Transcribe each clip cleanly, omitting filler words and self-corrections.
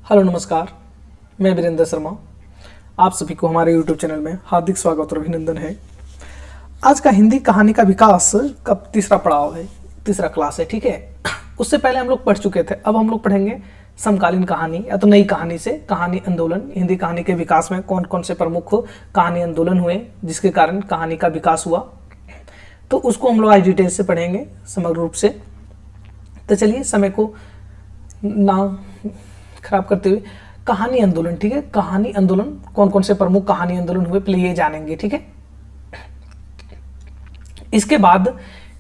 Hello नमस्कार, मैं वीरेंद्र शर्मा। आप सभी को हमारे YouTube चैनल में हार्दिक स्वागत और अभिनंदन है। आज का हिंदी कहानी का विकास का तीसरा पड़ाव है, तीसरा क्लास है, ठीक है। उससे पहले हम लोग पढ़ चुके थे, अब हम लोग पढ़ेंगे समकालीन कहानी या तो नई कहानी से कहानी आंदोलन। हिंदी कहानी के विकास में कौन कौन से प्रमुख कहानी आंदोलन हुए जिसके कारण कहानी का विकास हुआ, तो उसको हम लोग आज डिटेल से पढ़ेंगे समग्र रूप से। तो चलिए समय को ना खराब करते हुए कहानी आंदोलन, ठीक है, कहानी आंदोलन कौन कौन से प्रमुख कहानी आंदोलन हुए पहले ये जानेंगे, ठीक है। इसके बाद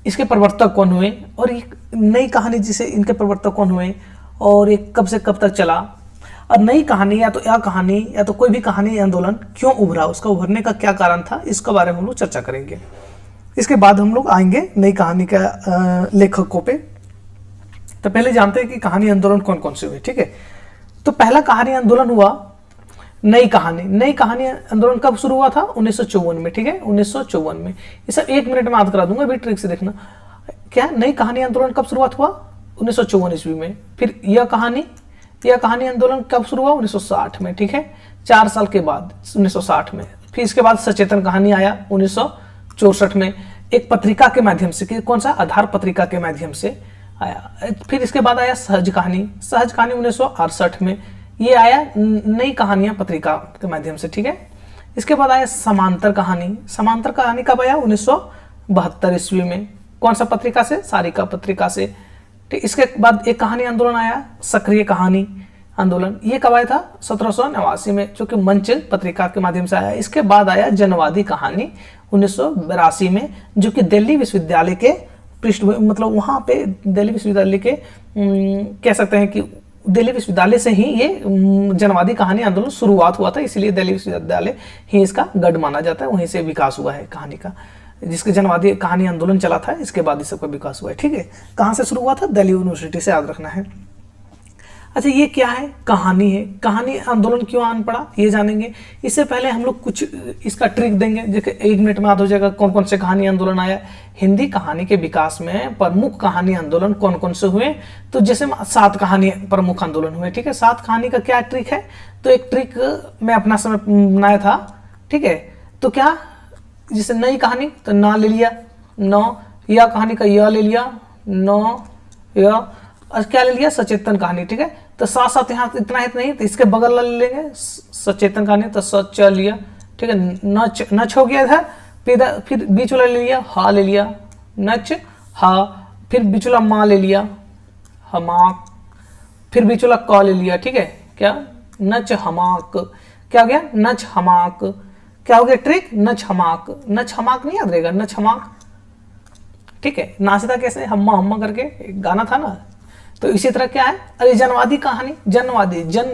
इसके प्रवर्तक कौन हुए और एक नई कहानी जिसे इनके प्रवर्तक कौन हुए और एक कब से कब तक चला, और नई कहानी या तो कोई भी कहानी आंदोलन क्यों उभरा, उसका उभरने का क्या कारण था, इसके बारे में हम लोग चर्चा करेंगे। इसके बाद हम लोग आएंगे नई कहानी का लेखकों पे। तो पहले जानते हैं कि कहानी आंदोलन कौन कौन से हुए, ठीक है। तो पहला कहानी आंदोलन हुआ नई कहानी आंदोलन कब शुरू हुआ था? 1954 में, ठीक है, 1954 में। ये सब 1 मिनट में याद करा दूंगा, भी ट्रिक से देखना। क्या नई कहानी आंदोलन कब शुरुआत हुआ? 1954 ईस्वी में। फिर यह कहानी आंदोलन कब शुरू हुआ? 1960 में, ठीक है, 4 साल के बाद 1960 में। फिर इसके बाद सचेतन कहानी आया 1964 में, एक पत्रिका के माध्यम से, कौन सा? आधार पत्रिका के माध्यम से आया। फिर इसके बाद आया सहज कहानी 1968 में, ये आया नई कहानियां पत्रिका के माध्यम से, ठीक है। इसके बाद आया समांतर कहानी कब आया? 1972 ईस्वी में। कौन सा पत्रिका से? सारिका पत्रिका से। ठीक, इसके बाद एक कहानी आंदोलन आया सक्रिय कहानी आंदोलन, ये कब आया था? 1789 में, जो कि मंच पत्रिका के माध्यम से आया। इसके बाद आया जनवादी कहानी 1982 में, जो कि दिल्ली विश्वविद्यालय के मतलब वहाँ पे दिल्ली विश्वविद्यालय के कह सकते हैं कि दिल्ली विश्वविद्यालय से ही ये जनवादी कहानी आंदोलन शुरुआत हुआ था, इसलिए दिल्ली विश्वविद्यालय ही इसका गढ़ माना जाता है, वहीं से विकास हुआ है कहानी का, जिसके जनवादी कहानी आंदोलन चला था, इसके बाद इस सबका विकास हुआ है, ठीक है। कहाँ से शुरू हुआ था? दिल्ली यूनिवर्सिटी से, याद रखना है। अच्छा, ये क्या है? कहानी है। कहानी आंदोलन क्यों आन पड़ा, ये जानेंगे। इससे पहले हम लोग कुछ इसका ट्रिक देंगे, जो 1 मिनट में याद हो जाएगा कौन कौन से कहानी आंदोलन आया। हिंदी कहानी के विकास में प्रमुख कहानी आंदोलन कौन कौन से हुए, तो जैसे 7 कहानी प्रमुख आंदोलन हुए, ठीक है। 7 कहानी का क्या ट्रिक है? तो एक ट्रिक मैं अपना समय बनाया था, ठीक है। तो क्या, जैसे नई कहानी तो ना ले लिया, नौ, या कहानी का या ले लिया, नौ या, और क्या ले लिया? सचेतन कहानी, ठीक है। तो साथ साथ यहाँ इतना ही नहीं, तो इसके बगल ले लेंगे सचेतन कहानी, तो सच लिया, ठीक है। नच हो गया इधर, फिर बीच वाला ले लिया, हा ले लिया, नच हा, फिर बीच वाला मा ले लिया, हमाक, फिर बीच वाला क ले लिया, ठीक है। क्या? नच हमाक। क्या हो गया? नच हमाक। क्या हो गया ट्रिक? नच हमाक। नच हमाक नहीं याद रहेगा? नच हमाक, ठीक है। नाचता कैसे? हम्मा हम्मा करके, एक गाना था ना। तो इसी तरह क्या है? अरे जनवादी कहानी, जन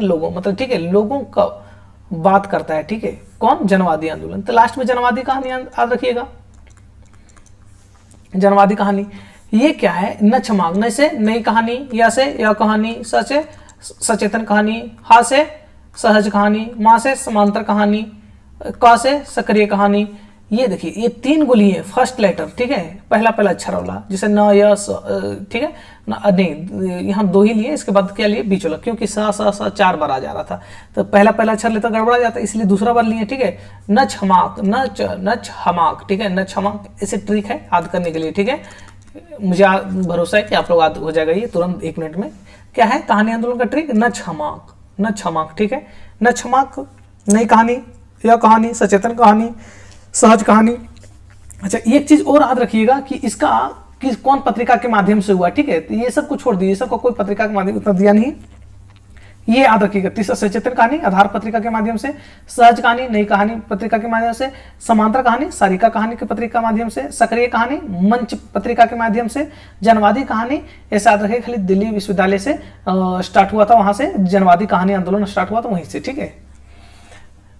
लोगों, मतलब, ठीक है, लोगों का बात करता है, ठीक है। कौन? जनवादी आंदोलन। तो लास्ट में जनवादी कहानी याद रखिएगा। जनवादी कहानी ये क्या है? न छमाक, न से नई कहानी, या से या कहानी, स से सचेतन कहानी, हा से सहज कहानी, मा से समांतर कहानी, क से सक्रिय कहानी। ये देखिए, ये 3 गो लिए फर्स्ट लेटर, ठीक है, पहला अक्षर वाला, जैसे न या स, ठीक है ना, नहीं, यहाँ 2 ही लिए, इसके बाद क्या लिए? बीच वाला, क्योंकि स 4 बार आ जा रहा था, तो पहला अक्षर लेता गड़बड़ा जाता, इसलिए दूसरा बार लिए, ठीक है। नच हमाक, नच हमाक, ठीक है, नच हमाक, ऐसे ट्रिक है याद करने के लिए, ठीक है। मुझे भरोसा है कि आप लोग याद हो जाएगा ये तुरंत 1 मिनट में। क्या है कहानी आंदोलन का ट्रिक? नच हमाक, ठीक है। नच हमाक, नई कहानी या कहानी, सचेतन कहानी, सहज कहानी। अच्छा, एक चीज और याद रखिएगा कि इसका कौन पत्रिका के माध्यम से हुआ, ठीक है। तो ये सब कुछ छोड़ दीजिए, सबको कोई पत्रिका के माध्यम उतना दिया नहीं, ये याद रखिएगा। तीसरा सचेतन कहानी आधार पत्रिका के माध्यम से, सहज कहानी नई कहानी पत्रिका के माध्यम से, समांतर कहानी सारिका कहानी की पत्रिका के माध्यम से, सक्रिय कहानी मंच पत्रिका के माध्यम से, जनवादी कहानी ऐसा याद रखिए, खाली दिल्ली विश्वविद्यालय से स्टार्ट हुआ था, वहां से जनवादी कहानी आंदोलन स्टार्ट हुआ था, वहीं से, ठीक है।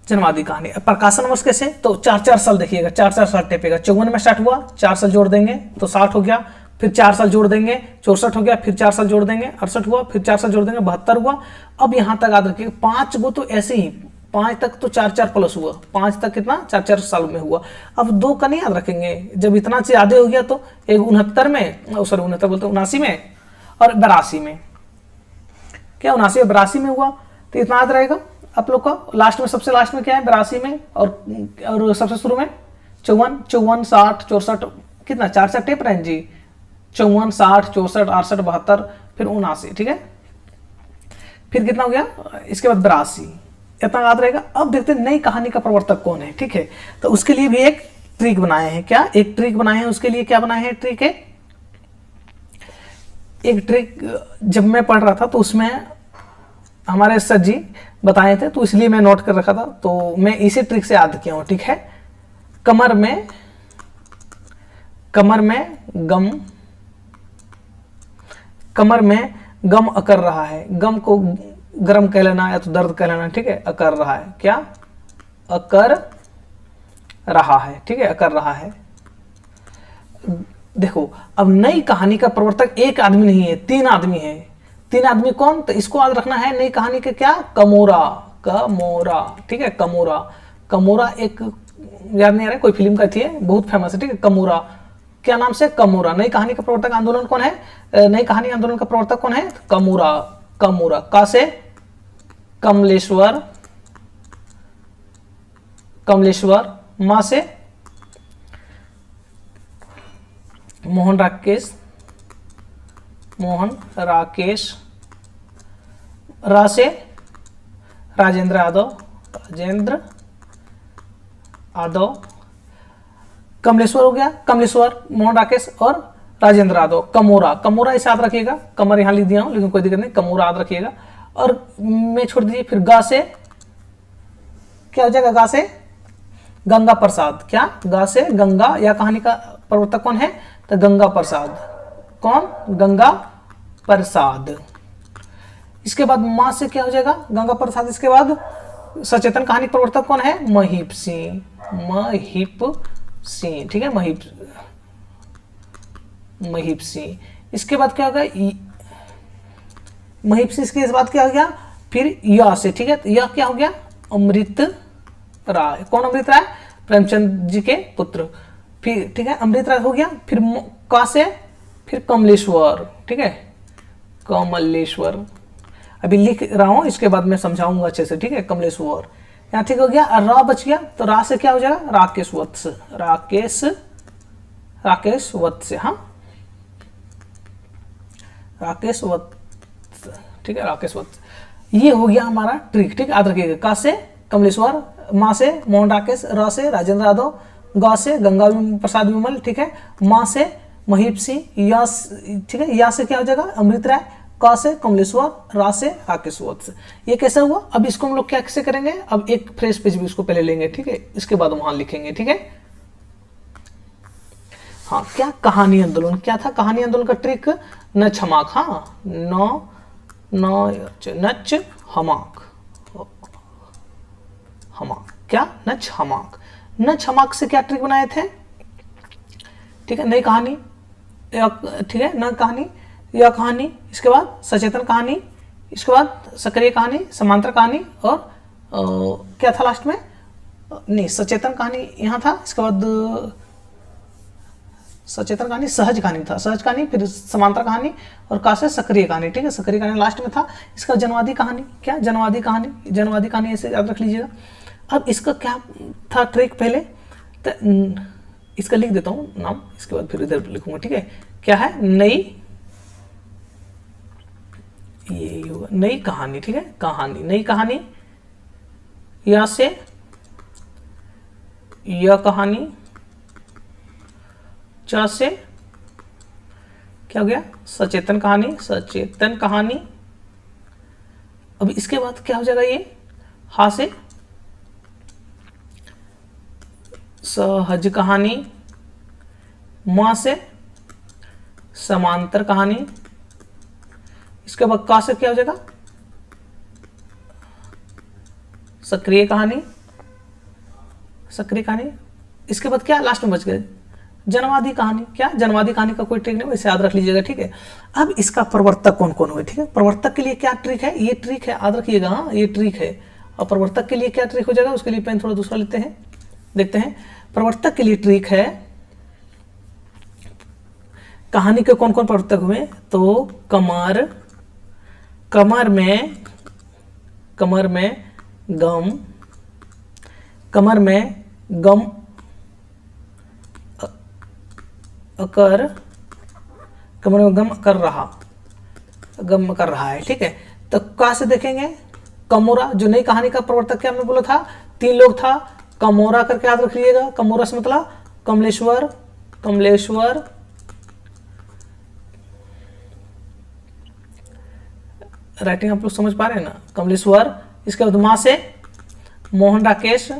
जनवादी कहानी प्रकाशन वर्ष कैसे? तो 4-4 साल देखिएगा, 4-4 साल टेपेगा। 54 में स्टार्ट हुआ, 4 साल जोड़ देंगे तो 60 हो गया, फिर 4 साल जोड़ देंगे 64 हो गया, फिर 4 साल जोड़ देंगे 68 हुआ, फिर 4 साल जोड़ देंगे 72 हुआ। अब यहाँ तक याद रखिएगा, 5 गो तो ऐसे ही, 5 तक तो 4-4 प्लस हुआ, 5 तक कितना? 4-4 साल में हुआ। अब 2 का नहीं याद रखेंगे, जब इतना से आधे हो गया तो एक 69 में, सॉरी 69 बोलते 79 में और 82 में। क्या 79 82 में हुआ? तो इतना याद रहेगा आप लोग का। लास्ट में, सबसे लास्ट में क्या है 82 में, और सबसे शुरू में 54, 54, 60, 64, कितना 4 से टेप रहे हैं जी, 54, 60, 64, 68, 72, फिर 79, ठीक है। फिर कितना हो गया, इसके बाद 82, इतना याद रहेगा। अब देखते हैं नई कहानी का प्रवर्तक कौन है, ठीक है। तो उसके लिए भी एक ट्रिक बनाए हैं। क्या एक ट्रिक बनाए हैं, उसके लिए क्या बनाए हैं, ट्रिक है। एक ट्रिक जब मैं पढ़ रहा था तो उसमें हमारे सर जी बताए थे, तो इसलिए मैं नोट कर रखा था, तो मैं इसी ट्रिक से याद किया हूं, ठीक है। कमर में गम, कमर में गम अकर रहा है। गम को गरम कह लेना या तो दर्द कह लेना, ठीक है। अकर रहा है, क्या अकर रहा है, ठीक है, अकर रहा है। देखो अब नई कहानी का प्रवर्तक एक आदमी नहीं है, 3 आदमी है। 3 आदमी कौन, तो इसको याद रखना है। नई कहानी के क्या, कमोरा, कमोरा, ठीक है। कमोरा, कमोरा एक याद नहीं आ रहा है, कोई फिल्म का थी, बहुत फेमस है, ठीक है। कमोरा, क्या नाम से, कमोरा। नई कहानी का प्रवर्तक आंदोलन कौन है, नई कहानी आंदोलन का प्रवर्तक कौन है, कमोरा। कमोरा का से कमलेश्वर, कमलेश्वर। मां से मोहन राकेश, मोहन राकेश। रा से राजेंद्र यादव, राजेंद्र यादव। कमलेश्वर हो गया, कमलेश्वर, मोहन राकेश और राजेंद्र यादव। कमोरा, कमोरा इसे याद रखिएगा, कमर यहां लिख दिया हूं लेकिन कोई दिक्कत नहीं, कमोरा याद रखिएगा। और मैं छोड़ दीजिए, फिर गा से क्या हो जाएगा, गा से गंगा प्रसाद। क्या, गा से गंगा, या कहानी का प्रवर्तक कौन है, तो गंगा प्रसाद। कौन, गंगा प्रसाद। इसके बाद मां से क्या हो जाएगा, गंगा प्रसाद। इसके बाद सचेतन कहानी प्रवर्तक कौन है, महीप सिंह, महीप सिंह, ठीक है, महीप सिंह। इसके बाद क्या होगा, महीप सिंह। इसके बाद क्या हो गया, फिर या से, ठीक है। यह क्या हो गया, अमृत राय। कौन, अमृत राय, प्रेमचंद जी के पुत्र। फिर ठीक है, अमृत राय हो गया। फिर का से फिर कमलेश्वर, ठीक है, कमलेश्वर। अभी लिख रहा हूं, इसके बाद मैं समझाऊंगा अच्छे से, ठीक है। कमलेश्वर यहाँ ठीक हो गया। और रा बच गया, तो रा से क्या हो जाएगा, राकेश वत्स, राकेश, राकेश वत्स, हाँ, राकेश वत्स, ठीक है, राकेश वत्स। ये हो गया हमारा ट्रिक, ठीक है, याद रखिएगा। का से कमलेश्वर, मां से मोहन राकेश, र से राजेंद्र यादव, गा से गंगा प्रसाद विमल, ठीक है। मां से महीप सिंह, या, ठीक है, या से क्या हो जाएगा, अमृत राय। का से कमलेश्वर, रा से राकेश वत्स। ये कैसा हुआ। अब इसको हम लोग क्या कैसे करेंगे, अब एक फ्रेश पेज भी उसको पहले लेंगे, ठीक है, इसके बाद वहां लिखेंगे, ठीक है। हाँ, क्या कहानी आंदोलन, क्या था कहानी आंदोलन का ट्रिक, नच हमाक, हाँ, नच हमाक, हमाक, क्या, नच हमाक। नच हमाक से क्या ट्रिक बनाए थे, ठीक है। नई कहानी, ठीक है, नई कहानी, यह कहानी। इसके बाद सचेतन कहानी, इसके बाद सक्रिय कहानी, समांतर कहानी, और क्या था लास्ट में, नहीं, सचेतन कहानी यहाँ था। इसके बाद सचेतन कहानी, सहज कहानी था, सहज कहानी, फिर समांतर कहानी, और का से सक्रिय कहानी, ठीक है, सक्रिय कहानी लास्ट में था। इसका जनवादी कहानी, क्या, जनवादी कहानी, जनवादी कहानी ऐसे याद रख लीजिएगा। अब इसका क्या था ट्रिक, पहले तो इसका लिख देता हूँ नाम, इसके बाद फिर इधर लिखूंगा, ठीक है। क्या है, नई, ये होगा नई कहानी, ठीक है, कहानी, नई कहानी। या से यह कहानी, चा से क्या हो गया, सचेतन कहानी, सचेतन कहानी। अब इसके बाद क्या हो जाएगा, ये हा से सहज कहानी, मां से समांतर कहानी। इसके बाद का से क्या हो जाएगा, सक्रिय कहानी, सक्रिय कहानी। इसके बाद क्या लास्ट में बच गए, जनवादी कहानी। क्या, जनवादी कहानी का कोई ट्रिक नहीं, वैसे याद रख लीजिएगा, ठीक है। अब इसका प्रवर्तक कौन कौन हुए, ठीक है। प्रवर्तक के लिए क्या ट्रिक है, ये ट्रिक है, याद रखिएगा, हाँ, ये ट्रिक है। और प्रवर्तक के लिए क्या ट्रिक हो जाएगा, उसके लिए पेन थोड़ा दूसरा लेते हैं, देखते हैं। प्रवर्तक के लिए ट्रिक है, कहानी के कौन कौन प्रवर्तक हुए, तो कमर, कमर में कमर में गम, कमर में गम अकर, कमर में गम कर रहा, गम कर रहा है। ठीक है, तो कहाँ से देखेंगे? कमोरा, जो नई कहानी का प्रवर्तक क्या हमने बोला था, 3 लोग था, कमोरा करके याद रख लीजिएगा। कमोरा से मतलब कमलेश्वर, कमलेश्वर राइटिंग आप लोग समझ पा रहे हैं ना, कमलेश्वर। इसके बाद मां से मोहन राकेश,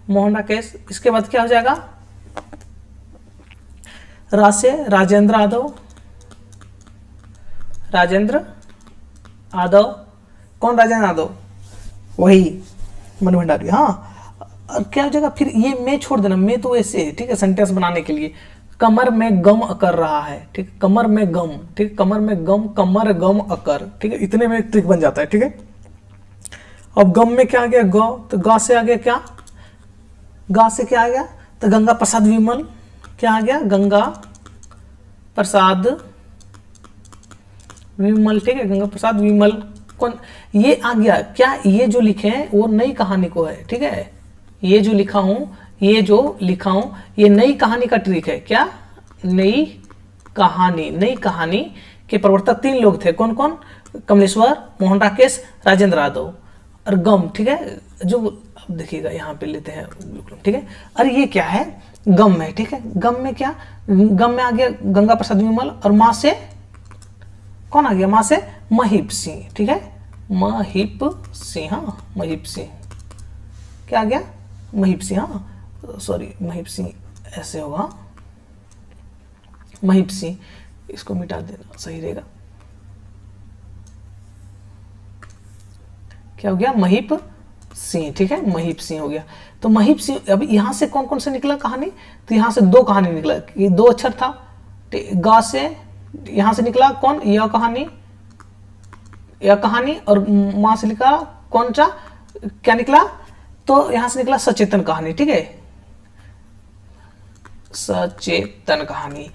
मोहन राकेश। इसके बाद क्या हो जाएगा? रा से राजेंद्र यादव, राजेंद्र यादव। कौन राजेंद्र यादव? वही मनु भंडारी। हाँ, और क्या हो जाएगा फिर? ये मैं छोड़ देना, मैं तो ऐसे है। ठीक है, सेंटेंस बनाने के लिए कमर में गम अकर रहा है। ठीक, कमर में गम, ठीक, कमर में गम, कमर गम अकर। ठीक है, इतने में ट्रिक बन जाता है। ठीक है, अब गम में क्या आ गया? ग, तो ग से आ गया क्या? गा से क्या आ गया? तो गंगा प्रसाद विमल। क्या आ गया? गंगा प्रसाद विमल। ठीक है, गंगा प्रसाद विमल। कौन? ये आ गया क्या? ये जो लिखे हैं वो नई कहानी को है। ठीक है, ये जो लिखा हूं, ये जो लिखा हूं, ये नई कहानी का ट्रिक है। क्या? नई कहानी। नई कहानी के प्रवर्तक 3 लोग थे। कौन कौन? कमलेश्वर, मोहन राकेश, राजेंद्र यादव। और गम, ठीक है, जो अब देखिएगा यहाँ पे लेते हैं। ठीक है, अरे ये क्या है? गम है। ठीक है, गम में क्या? गम में आ गया गंगा प्रसाद विमल, और मां से कौन आ गया? मां से महिप सिंह। ठीक है, महिप सिंह। हाँ, महिप सिंह। क्या आ गया? महिप सिंह। हाँ, सॉरी, महिप सिंह ऐसे होगा, महिप सिंह। इसको मिटा देना सही रहेगा। क्या हो गया? महिप सिंह। ठीक है, महिप सिंह हो गया। तो महिप सिंह, अब यहां से कौन कौन से निकला कहानी? तो यहां से 2 कहानी निकला। ये 2 अक्षर था। गा से यहां से निकला कौन? यह कहानी, यह कहानी। और मां से निकला कौन सा? क्या निकला? तो यहां से निकला सचेतन कहानी। ठीक है, सचेतन कहानी।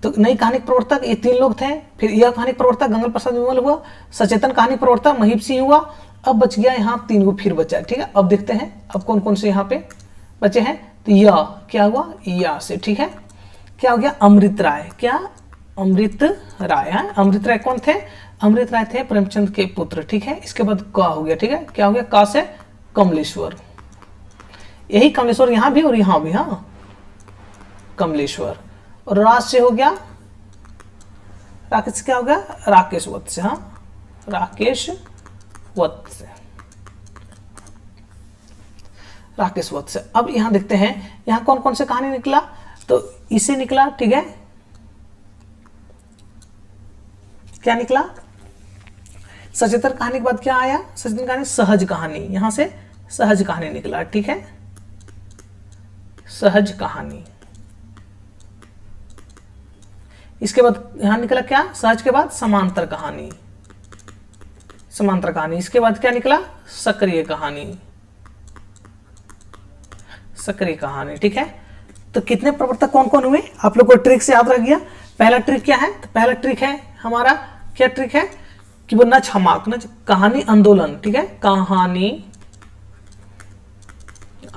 तो नई कहानी प्रवर्तक ये 3 लोग थे। फिर यह कहानी प्रवर्तक गंगा प्रसाद विमल हुआ, सचेतन कहानी प्रवर्तक महिप सिंह हुआ। अब बच गया यहाँ 3 गो फिर बचा। ठीक है, अब देखते हैं अब कौन कौन से यहाँ पे बचे हैं। तो यह क्या हुआ? या से। ठीक है, क्या हो गया? अमृत राय। क्या? अमृत राय है। अमृत राय कौन थे? अमृत राय थे प्रेमचंद के पुत्र। ठीक है, इसके बाद का हो गया। ठीक है, क्या हो गया? का से कमलेश्वर। यही कमलेश्वर यहां भी और यहां भी। हाँ, कमलेश्वर। और राज से हो गया राकेश से। क्या हो गया? राकेश वत्स से। हाँ, राकेश वत्स से, राकेश वत्स से। अब यहां देखते हैं यहां कौन कौन से कहानी निकला। तो इसे निकला। ठीक है, क्या निकला? सचेतन कहानी के बाद क्या आया? सचेतन कहानी सहज कहानी। यहां से सहज कहानी निकला। ठीक है, सहज कहानी। इसके बाद यहां निकला क्या? सहज के बाद समांतर कहानी, समांतर कहानी। इसके बाद क्या निकला? सक्रिय कहानी, सक्रिय कहानी। ठीक है, तो कितने प्रवर्तक कौन कौन हुए आप लोग को ट्रिक से याद रख गया। पहला ट्रिक क्या है? तो पहला ट्रिक है हमारा, क्या ट्रिक है कि वो नच हमाक, नच कहानी आंदोलन। ठीक है, कहानी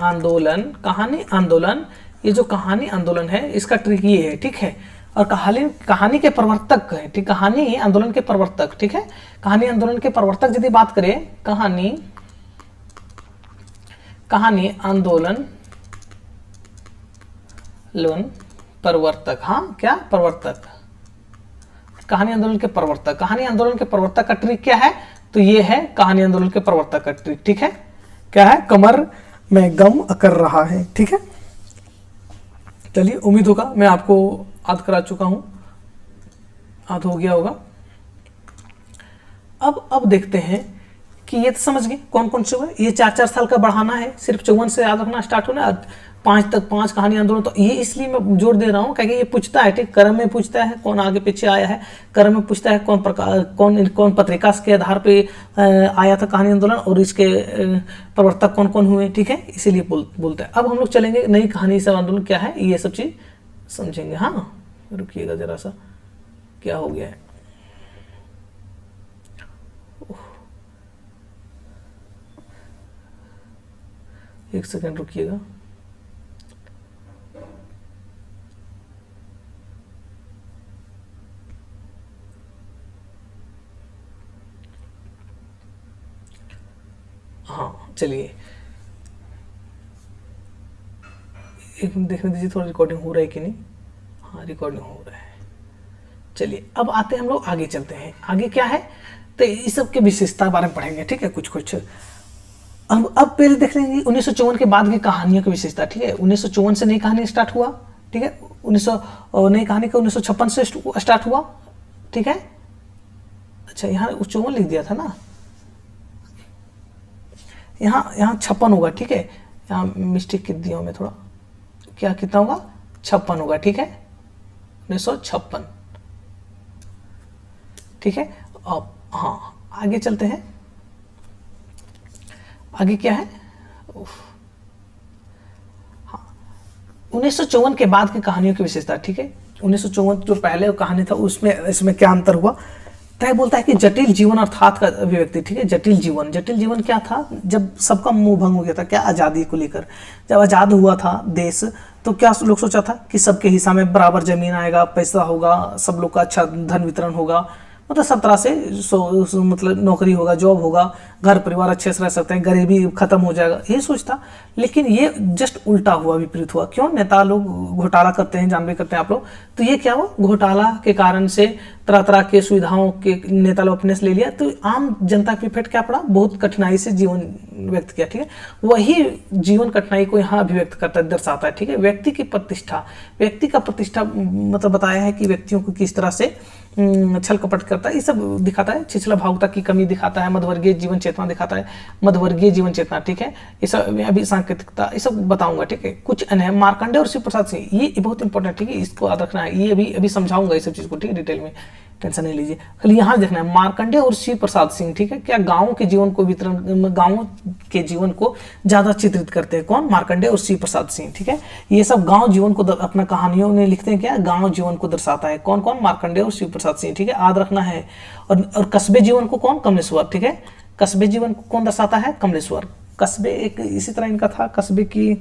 आंदोलन, कहानी आंदोलन। ये जो कहानी आंदोलन है इसका ट्रिक ये है। ठीक है, और कहानी के प्रवर्तक है। ठीक, कहानी आंदोलन के प्रवर्तक। ठीक है, कहानी आंदोलन के प्रवर्तक यदि बात करें, कहानी आंदोलन प्रवर्तक। हाँ, क्या? प्रवर्तक, कहानी आंदोलन के प्रवर्तक। कहानी आंदोलन के प्रवर्तक का ट्रिक क्या है? तो ये है कहानी आंदोलन के प्रवर्तक का ट्रिक। ठीक है, क्या है? कमर में गम कर रहा है। ठीक है, चलिए, उम्मीद होगा मैं आपको याद करा चुका हूं, याद हो गया होगा। अब देखते हैं कि ये तो समझ गए कौन कौन से हुए। ये 4-4 साल का बढ़ाना है, सिर्फ 54 से याद रखना स्टार्ट होना, 5 तक 5 कहानी आंदोलन। तो ये इसलिए मैं जोर दे रहा हूँ क्योंकि ये पूछता है। ठीक, क्रम में पूछता है कौन आगे पीछे आया है, क्रम में पूछता है कौन प्रकार, कौन पत्रिका के आधार पे आया था कहानी आंदोलन, और इसके प्रवर्तक कौन कौन हुए। ठीक है, इसीलिए बोलते हैं। अब हम लोग चलेंगे नई कहानी से आंदोलन क्या है, ये सब चीज समझेंगे। हाँ, रुकिएगा जरा सा, क्या हो गया है। एक सेकंड रुकिएगा। हाँ चलिए, एक मिनट देखने दीजिए थोड़ा रिकॉर्डिंग हो रहा है कि नहीं। हाँ रिकॉर्डिंग हो रहा है। चलिए अब आते हैं हम लोग आगे, चलते हैं आगे क्या है, तो इस सब के विशेषता बारे में पढ़ेंगे, ठीक है, कुछ कुछ। अब पहले देख लेंगे 1954 के बाद की कहानियों की विशेषता, ठीक है। 1954 से नई कहानी स्टार्ट हुआ, ठीक है। नई कहानी का 1956 से स्टार्ट हुआ, ठीक है। अच्छा यहाँ 54 लिख दिया था ना, यहाँ 56 होगा, ठीक है। यहाँ मिस्टेक कर दिया मैं थोड़ा, क्या कितना होगा, 56 होगा, ठीक है, 1956, ठीक है। अब हाँ आगे चलते हैं, आगे क्या है, हाँ 1954 के बाद की कहानियों की विशेषता, ठीक है। 1954 जो पहले कहानी था उसमें इसमें क्या अंतर हुआ, तय बोलता है कि जटिल जीवन अर्थात का अभिव्यक्ति, ठीक है। जटिल जीवन क्या था, जब सबका मुंह भंग हो गया था, क्या, आज़ादी को लेकर। जब आज़ाद हुआ था देश तो क्या लोग सोचा था कि सबके हिस्सा में बराबर जमीन आएगा, पैसा होगा, सब लोग का अच्छा धन वितरण होगा, मतलब सब तरह से मतलब नौकरी होगा, जॉब होगा, घर परिवार अच्छे से रह सकते हैं, गरीबी खत्म हो जाएगा, ये सोचता। लेकिन ये जस्ट उल्टा हुआ, विपरीत हुआ। क्यों, नेता लोग घोटाला करते हैं, जानबे करते हैं आप लोग, तो ये क्या हुआ, घोटाला के कारण से तरह तरह के सुविधाओं के नेता लोग अपने से ले लिया, तो आम जनता के इफेक्ट क्या पड़ा, बहुत कठिनाई से जीवन व्यक्त किया, ठीक है। वही जीवन कठिनाई को यहाँ अभिव्यक्त करता है, दर्शाता है, ठीक है। व्यक्ति की प्रतिष्ठा मतलब बताया है कि व्यक्तियों को किस तरह से छल कपट करता है, ये सब दिखाता है। छिछला भावुकता की कमी दिखाता है, मध्यवर्गीय जीवन चेतना दिखाता है, मध्यवर्गीय जीवन चेतना, ठीक है। ये सब अभी सांकेतिकता, ये सब बताऊंगा, ठीक है। कुछ अन्य मार्कंडे और शिव प्रसाद सिंह, ये बहुत इंपॉर्टेंट, ठीक है, इसको याद रखना है। ये अभी समझाऊंगा ये सब चीज को, ठीक है, डिटेल में, टेंशन नहीं लीजिए। खाली यहाँ देखना है मार्कंडे और शिव प्रसाद सिंह, ठीक है। क्या गाँव के जीवन को गाँव के जीवन को ज्यादा चित्रित करते हैं, कौन, मार्कंडे और शिव प्रसाद सिंह, ठीक है। ये सब गाँव जीवन को अपना कहानियों में लिखते हैं, क्या, गाँव जीवन को दर्शाता है, कौन कौन, मार्कंडे और शिव प्रसाद सिंह, ठीक है, याद रखना है। और कस्बे जीवन को कौन, कमलेश्वर, ठीक है। कस्बे जीवन को कौन दर्शाता है, कमलेश्वर। कस्बे एक इसी तरह इनका था, कस्बे की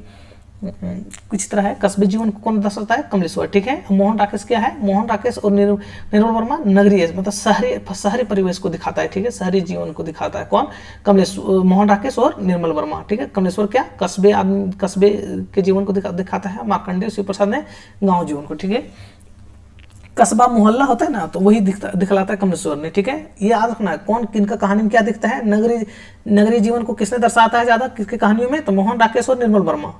कुछ तरह है, कस्बे जीवन को कौन दर्शाता है, कमलेश्वर, ठीक है। मोहन राकेश क्या है, मोहन राकेश और निर्मल वर्मा नगरीय मतलब शहरी परिवेश को दिखाता है, ठीक है, शहरी जीवन को दिखाता है, कौन, कमलेश्वर, मोहन राकेश और निर्मल वर्मा, ठीक है। कमलेश्वर क्या, कस्बे के जीवन को दिखाता है, मार्कंडेय शिव प्रसाद ने गाँव जीवन को, ठीक है। कस्बा मोहल्ला होता है ना, तो वही दिखलाता है कमलेश्वर ने, ठीक है। ये याद रखना है, कौन किनका कहानी में क्या दिखता है, नगरीय जीवन को किसने दर्शाता है ज्यादा, किसके कहानियों में, तो मोहन राकेश और निर्मल वर्मा।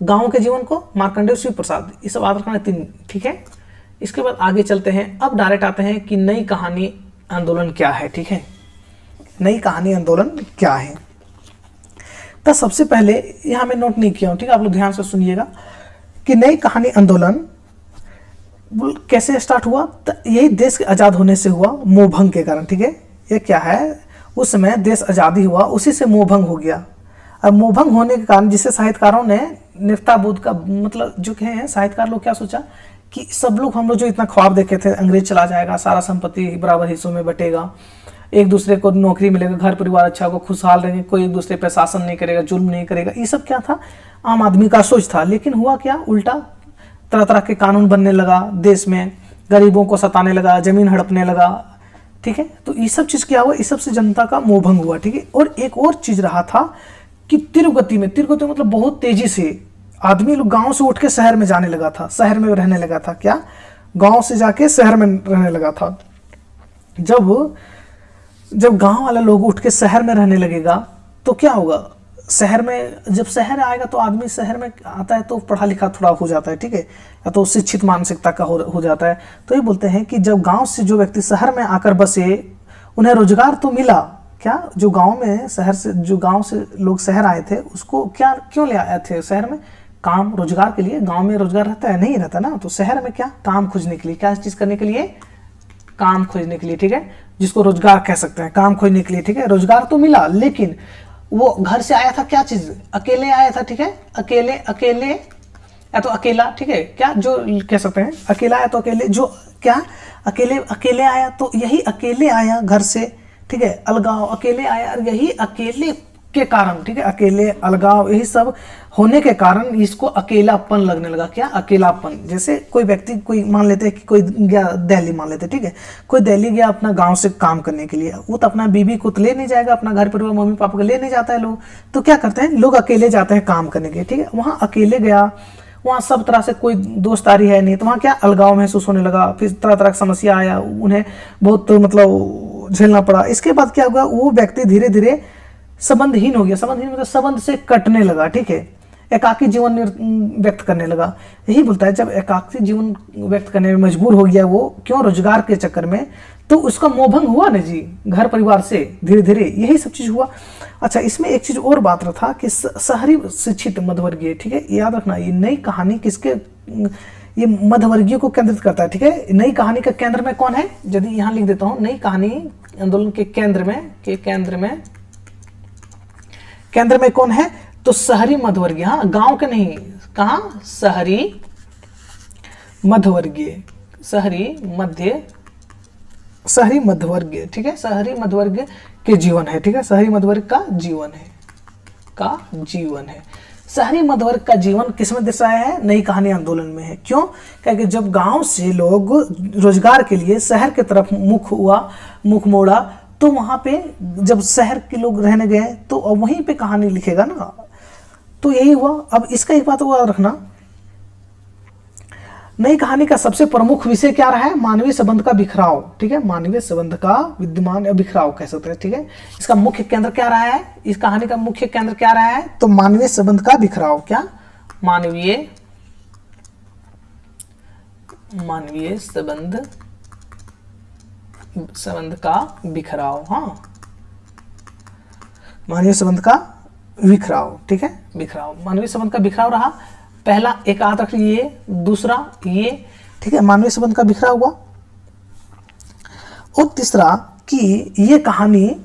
गांव के जीवन को मार्कंडेय शिव प्रसाद, ये सब याद रखना है, 3, ठीक है। इसके बाद आगे चलते हैं, अब डायरेक्ट आते हैं कि नई कहानी आंदोलन क्या है, ठीक है। नई कहानी आंदोलन क्या है, तो सबसे पहले यहां मैं नोट नहीं किया हूं, ठीक है, आप लोग ध्यान से सुनिएगा कि नई कहानी आंदोलन कैसे स्टार्ट हुआ, तो यही देश के आजाद होने से हुआ, मोहभंग के कारण, ठीक है। ये क्या है, उस समय देश आजादी हुआ, उसी से मोहभंग हो गया। अब मोहभंग होने के कारण जिससे साहित्यकारों ने निफ्ता बोध का मतलब जो कहे साहित्यकार लोग क्या सोचा कि सब लोग, हम लोग जो इतना ख्वाब देखे थे, अंग्रेज चला जाएगा, सारा संपत्ति बराबर हिस्सों में बटेगा, एक दूसरे को नौकरी मिलेगा, घर परिवार अच्छा होगा, खुशहाल रहेंगे, कोई एक दूसरे पर शासन नहीं करेगा, जुल्म नहीं करेगा, ये सब क्या था, आम आदमी का सोच था। लेकिन हुआ क्या, उल्टा तरह तरह के कानून बनने लगा देश में, गरीबों को सताने लगा, जमीन हड़पने लगा, ठीक है। तो ये सब चीज क्या हुआ, इस सब से जनता का मोहभंग हुआ, ठीक है। और एक और चीज रहा था कि तीव्र गति मतलब बहुत तेजी से आदमी लोग गांव से उठ के शहर में जाने लगा था, शहर में रहने लगा था, क्या, गांव से जाके शहर में रहने लगा था। जब गांव वाले लोग उठ के शहर में रहने लगेगा तो क्या होगा, शहर में जब शहर आएगा तो आदमी शहर में आता है तो पढ़ा लिखा थोड़ा हो जाता है, ठीक है, या तो शिक्षित मानसिकता का हो जाता है। तो ये बोलते हैं कि जब गांव से जो व्यक्ति शहर में आकर बसे, उन्हें रोजगार तो मिला, क्या, जो गांव में जो गांव से लोग शहर आए थे उसको क्यों ले आए थे शहर में, काम रोजगार के लिए। गांव में रोजगार रहता है, नहीं रहता ना, तो शहर में क्या, काम खोजने के लिए, क्या चीज करने के लिए, काम खोजने के लिए, ठीक है, जिसको रोजगार कह सकते हैं, काम खोजने के लिए, ठीक है। रोजगार तो मिला, लेकिन वो घर से आया था, क्या चीज, अकेले आया था, ठीक है, अकेले या तो अकेला, ठीक है, क्या जो कह सकते हैं, अकेला या तो अकेले, जो क्या, अकेले आया, तो यही अकेले आया घर से, ठीक है, अलगाव, अकेले आया, और यही अकेले के कारण, ठीक है, अकेले, अलगाव, यही सब होने के कारण इसको अकेलापन लगने लगा। क्या? अकेलापन। जैसे कोई व्यक्ति, कोई मान लेते हैं कि कोई गया दिल्ली, मान लेते हैं, ठीक है, कोई दिल्ली गया अपना गांव से काम करने के लिए, वो तो अपना बीबी को तो ले नहीं जाएगा, अपना घर परिवार मम्मी पापा को ले नहीं जाता है लोग, तो क्या करते हैं लोग, अकेले जाते हैं काम करने के लिए, ठीक है, वहाँ अकेले गया, वहाँ सब तरह से कोई दोस्तारी है नहीं, तो वहाँ क्या अलगाव महसूस होने लगा, फिर तरह तरह की समस्या आया, उन्हें बहुत मतलब झेलना पड़ा। इसके बाद क्या हुआ, वो व्यक्ति धीरे धीरे संबंधहीन हो गया, संबंधहीन मतलब संबंध से कटने लगा, ठीक है, एकाकी जीवन व्यक्त करने लगा। यही बोलता है, जब एकाकी जीवन व्यक्त करने में मजबूर हो गया वो, क्यों? रोजगार के चक्कर में, तो उसका मोहभंग हुआ ना जी घर परिवार से, धीरे धीरे यही सब चीज हुआ। अच्छा, इसमें एक चीज और बात था कि शहरी शिक्षित मध्यवर्गीय, ठीक है, याद रखना, ये नई कहानी किसके, ये मध्यवर्गीय को केंद्रित करता है, ठीक है। नई कहानी के केंद्र में कौन है? यदि यहाँ लिख देता हूँ, नई कहानी आंदोलन के केंद्र में कौन है? तो शहरी मध्यवर्गीय, हाँ, गांव के नहीं, कहाँ? शहरी मध्यवर्गीय, शहरी मध्यवर्गीय, ठीक है, शहरी मध्यवर्ग के जीवन है, ठीक है, शहरी मध्यवर्ग का जीवन है, शहरी मध्यवर्ग का जीवन किसमें दर्शाया है? नई कहानी आंदोलन में है। क्यों? क्योंकि जब गांव से लोग रोजगार के लिए शहर की तरफ मुख मोड़ा, तो वहां पे जब शहर के लोग रहने गए, तो वहीं पे कहानी लिखेगा ना, तो यही हुआ। अब इसका एक बात याद रखना, नई कहानी का सबसे प्रमुख विषय क्या रहा है? मानवीय संबंध का बिखराव, ठीक है, मानवीय संबंध का विद्यमान या बिखराव कह सकते हैं, ठीक है। इसका मुख्य केंद्र क्या रहा है? इस कहानी का मुख्य केंद्र क्या रहा है? तो मानवीय संबंध का बिखराव। क्या? मानवीय संबंध का बिखराव, हाँ, मानवीय संबंध का बिखराव, ठीक है, बिखराव, मानवीय संबंध का बिखराव रहा। पहला एक याद रख लीजिए, दूसरा ये, ठीक है, मानवीय संबंध का बिखराव हुआ। और तीसरा कि ये कहानी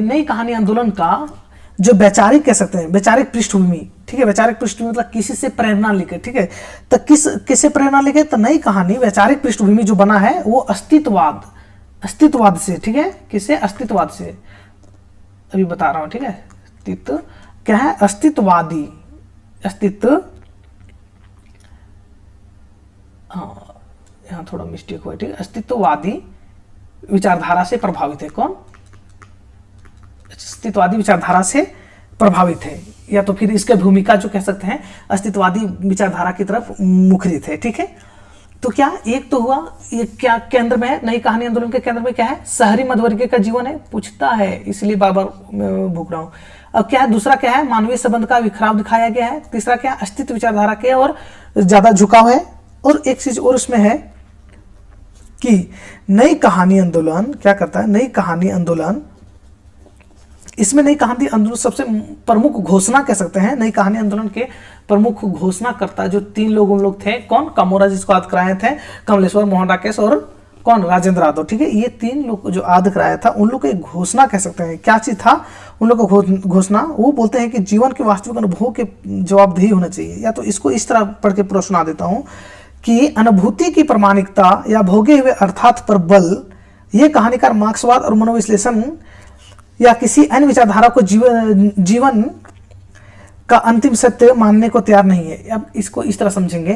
नई कहानी आंदोलन का जो वैचारिक कह सकते हैं, वैचारिक पृष्ठभूमि, ठीक है, वैचारिक पृष्ठभूमि मतलब किसी से प्रेरणा लेके, ठीक है, तो किससे प्रेरणा लेके? तो नई कहानी वैचारिक पृष्ठभूमि जो बना है वो अस्तित्ववाद से, ठीक है, किससे? अस्तित्ववाद से, अभी बता रहा हूं, ठीक है, अस्तित्व क्या है? अस्तित्ववादी, हाँ, यहाँ थोड़ा मिस्टेक हुआ, ठीक है, अस्तित्ववादी विचारधारा से प्रभावित है। कौन? अस्तित्ववादी विचारधारा से प्रभावित है, या तो फिर इसके भूमिका जो कह सकते हैं अस्तित्ववादी विचारधारा की तरफ मुखरित है, ठीक है। तो क्या एक तो हुआ, ये क्या केंद्र में है? नई कहानी आंदोलन के केंद्र में क्या है? शहरी मध्यवर्गीय का जीवन है, पूछता है, इसलिए बार बार भूख रहा हूं। अब क्या है? दूसरा क्या है? मानवीय संबंध का विखराव दिखाया गया है। तीसरा क्या? अस्तित्व विचारधारा के और ज्यादा झुकाव है। और एक चीज और उसमें है कि नई कहानी आंदोलन क्या करता है? नई कहानी आंदोलन, इसमें नई कहानी आंदोलन सबसे प्रमुख घोषणा कह सकते हैं, नई कहानी आंदोलन के प्रमुख घोषणा करता जो 3 लोग, उन लोग थे कौन? कामोरा जिसको याद कराए थे, कमलेश्वर, मोहन राकेश और कौन? राजेंद्र यादव, ठीक है। ये 3 लोग जो याद कराया था, उन लोग को एक घोषणा कह सकते हैं। क्या चीज था उन लोग को घोषणा? वो बोलते हैं कि जीवन के वास्तविक अनुभव के जवाबदेही होना चाहिए, या तो इसको इस तरह पढ़ के पूरा सुना देता हूं कि अनुभूति की प्रामाणिकता या भोगे हुए अर्थात पर बल, ये कहानीकार मार्क्सवाद और मनोविश्लेषण या किसी अन्य विचारधारा को जीवन का अंतिम सत्य मानने को तैयार नहीं है। अब इसको इस तरह समझेंगे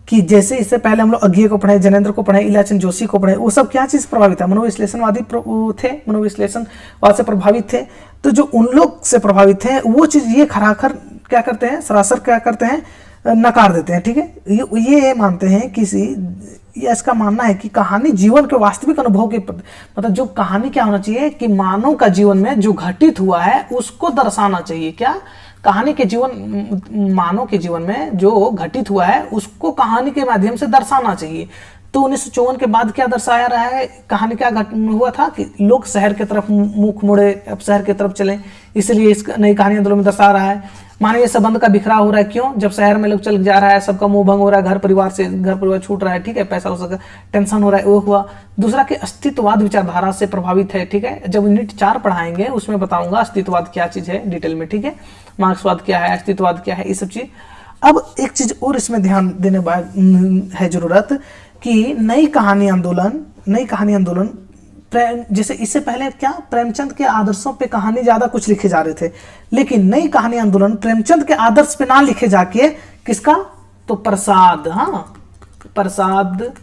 कि जैसे इससे पहले हम लोग अज्ञे को पढ़े, जनेंद्र को पढ़े, इलाचंद जोशी को पढ़े, वो सब क्या चीज प्रभावित है? मनोविश्लेषणवादी थे, मनोविश्लेषणवाद से प्रभावित थे। तो जो उन लोग से प्रभावित थे वो चीज ये खराखर क्या करते हैं? सरासर क्या करते हैं? नकार देते हैं, ठीक है। ये मानते हैं ये इसका मानना है कि कहानी जीवन के वास्तविक अनुभव के, मतलब जो कहानी क्या होना चाहिए कि मानव का जीवन में जो घटित हुआ है उसको दर्शाना चाहिए। क्या? कहानी के जीवन, मानव के जीवन में जो घटित हुआ है उसको कहानी के माध्यम से दर्शाना चाहिए। तो 1954 के बाद क्या दर्शाया रहा है? कहानी क्या हुआ था कि लोग शहर की तरफ मुख मोड़े, अब शहर की तरफ चले, इसलिए इस नई कहानी आंदोलन में दर्शा रहा है। मानवीय संबंध का बिखराव हो रहा है, क्यों? जब शहर में लोग चल जा रहा है, सबका मुंह भंग हो रहा है, घर परिवार छूट रहा है, ठीक है, पैसा हो सका, टेंशन हो रहा है, वो हुआ। दूसरा कि अस्तित्ववाद विचारधारा से प्रभावित है, ठीक है। जब यूनिट 4 पढ़ाएंगे उसमें बताऊंगा अस्तित्ववाद क्या चीज है डिटेल में, ठीक है, मार्क्सवाद क्या है, अस्तित्ववाद क्या है, ये सब चीज। अब एक चीज और इसमें ध्यान देने है जरूरत कि नई कहानी आंदोलन जैसे इससे पहले क्या प्रेमचंद के आदर्शों पे कहानी ज्यादा कुछ लिखे जा रहे थे, लेकिन नई कहानी आंदोलन प्रेमचंद के आदर्श पे ना लिखे जाके किसका, तो प्रसाद, हाँ प्रसाद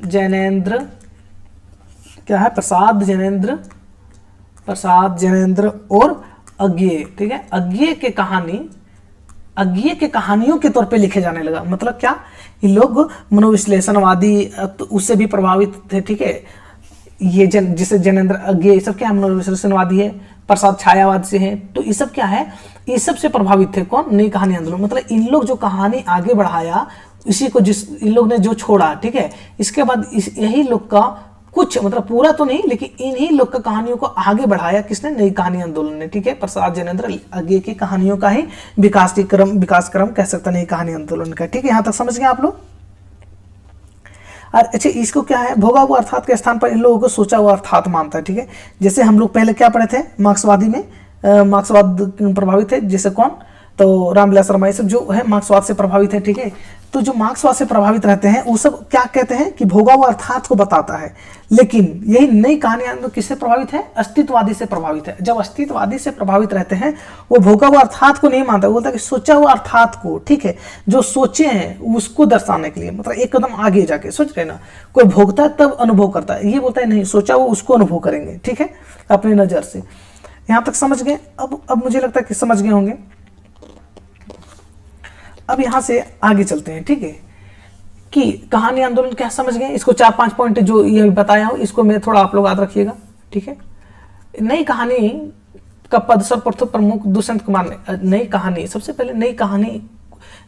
जैनेन्द्र, क्या है, प्रसाद जैनेन्द्र और अज्ञेय, ठीक है, अज्ञेय के कहानियों के तौर पे लिखे जाने लगा। मतलब क्या, ये लोग मनोविश्लेषणवादी तो उससे भी प्रभावित थे, ठीक है, ये जिसे जैनेन्द्र अज्ञेय, ये सब क्या है, मनोविश्लेषणवादी है, प्रसाद छायावाद से है, तो ये सब क्या है, ये सब से प्रभावित थे कौन, नई कहानी आंदोलन। मतलब इन लोग जो कहानी आगे बढ़ाया, इसी को इन लोग ने जो छोड़ा, ठीक है, इसके बाद यही लोग का कुछ, मतलब पूरा तो नहीं, लेकिन इन्हीं लोग का कहानियों को आगे बढ़ाया किसने, नई कहानी आंदोलन ने, ठीक है, प्रसाद जैनेन्द्र अज्ञेय की कहानियों का ही विकास क्रम कह सकते हैं नई कहानी आंदोलन का, ठीक है, यहां तक समझ गए आप लोग। और अच्छा, इसको क्या है, भोगा हुआ अर्थात के स्थान पर इन लोगों को सोचा हुआ अर्थात मानता है, ठीक है। जैसे हम लोग पहले क्या पढ़े थे, मार्क्सवादी में मार्क्सवाद प्रभावित है, जैसे कौन, तो रामविलास शर्मा, ये सब जो है मार्क्सवाद से प्रभावित है, ठीक है। तो जो मार्क्सवाद से प्रभावित रहते हैं वो सब क्या कहते हैं कि भोगा हुआ अर्थात को बताता है, लेकिन यही नई कहानी आंदोलन किससे प्रभावित है, अस्तित्ववादी से प्रभावित है। जब अस्तित्ववादी से प्रभावित रहते हैं, वो भोगा हुआ अर्थात को नहीं मानता, वो बोलता है कि सोचा हुआ अर्थात को, ठीक है, जो सोचे हैं उसको दर्शाने के लिए, मतलब एक कदम आगे जाके, सोच रहे ना, कोई भोगता है तब अनुभव करता है, ये बोलता है नहीं, सोचा हुआ उसको अनुभव करेंगे, ठीक है, अपनी नजर से। यहां तक समझ गए। अब मुझे लगता है कि समझ गए होंगे। अब यहां से आगे चलते हैं, ठीक है, कि कहानी आंदोलन क्या समझ गए, इसको 4-5 पॉइंट जो ये बताया हूं, इसको मैं थोड़ा आप लोग याद रखिएगा, ठीक है। नई कहानी का पद सर्वप्रथम प्रमुख दुष्यंत कुमार ने, नई कहानी, सबसे पहले नई कहानी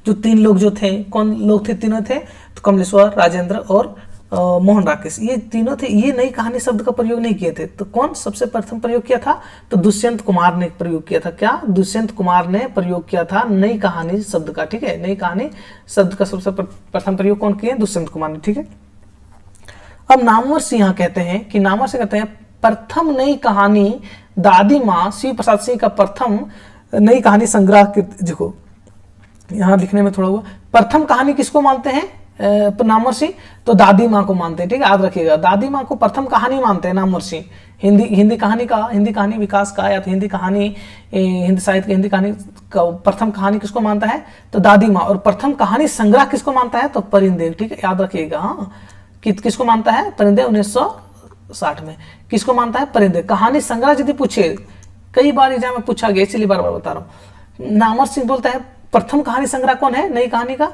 जो 3 लोग जो थे, कौन लोग थे, तीनों थे, तो कमलेश्वर, राजेंद्र और मोहन राकेश, ये तीनों थे, ये नई कहानी शब्द का प्रयोग नहीं किए थे। तो कौन सबसे प्रथम प्रयोग किया था, तो दुष्यंत कुमार ने प्रयोग किया था। क्या, दुष्यंत कुमार ने प्रयोग किया था नई कहानी शब्द का, ठीक है, नई कहानी शब्द का सबसे प्रथम प्रयोग कौन किए, दुष्यंत कुमार ने, ठीक है। अब नामवर सिंह यहाँ कहते हैं कि, नामवर सिंह कहते हैं प्रथम नई कहानी दादी माँ शिव प्रसाद सिंह का प्रथम नई कहानी संग्रह के, देखो यहाँ लिखने में थोड़ा हुआ, प्रथम कहानी किसको मानते हैं नामवर सिंह, तो दादी माँ को मानते हैं, ठीक है, याद रखिएगा, दादी माँ को प्रथम कहानी मानते हैं नामवर सिंह। हिंदी कहानी विकास का, या तो हिंदी साहित्य की हिंदी कहानी का प्रथम कहानी किसको मानता है, तो दादी माँ। और प्रथम कहानी संग्रह किसको मानता है, तो परिंदे, ठीक है, याद रखिएगा, हाँ, किसको मानता है, परिंदे, 1960 में किसको मानता है, परिंदे। कहानी संग्रह यदि पूछे, कई बार एग्जाम में पूछा गया, इसलिए बार बार बता रहा हूँ, नामवर सिंह बोलता है प्रथम कहानी संग्रह कौन है नई कहानी का,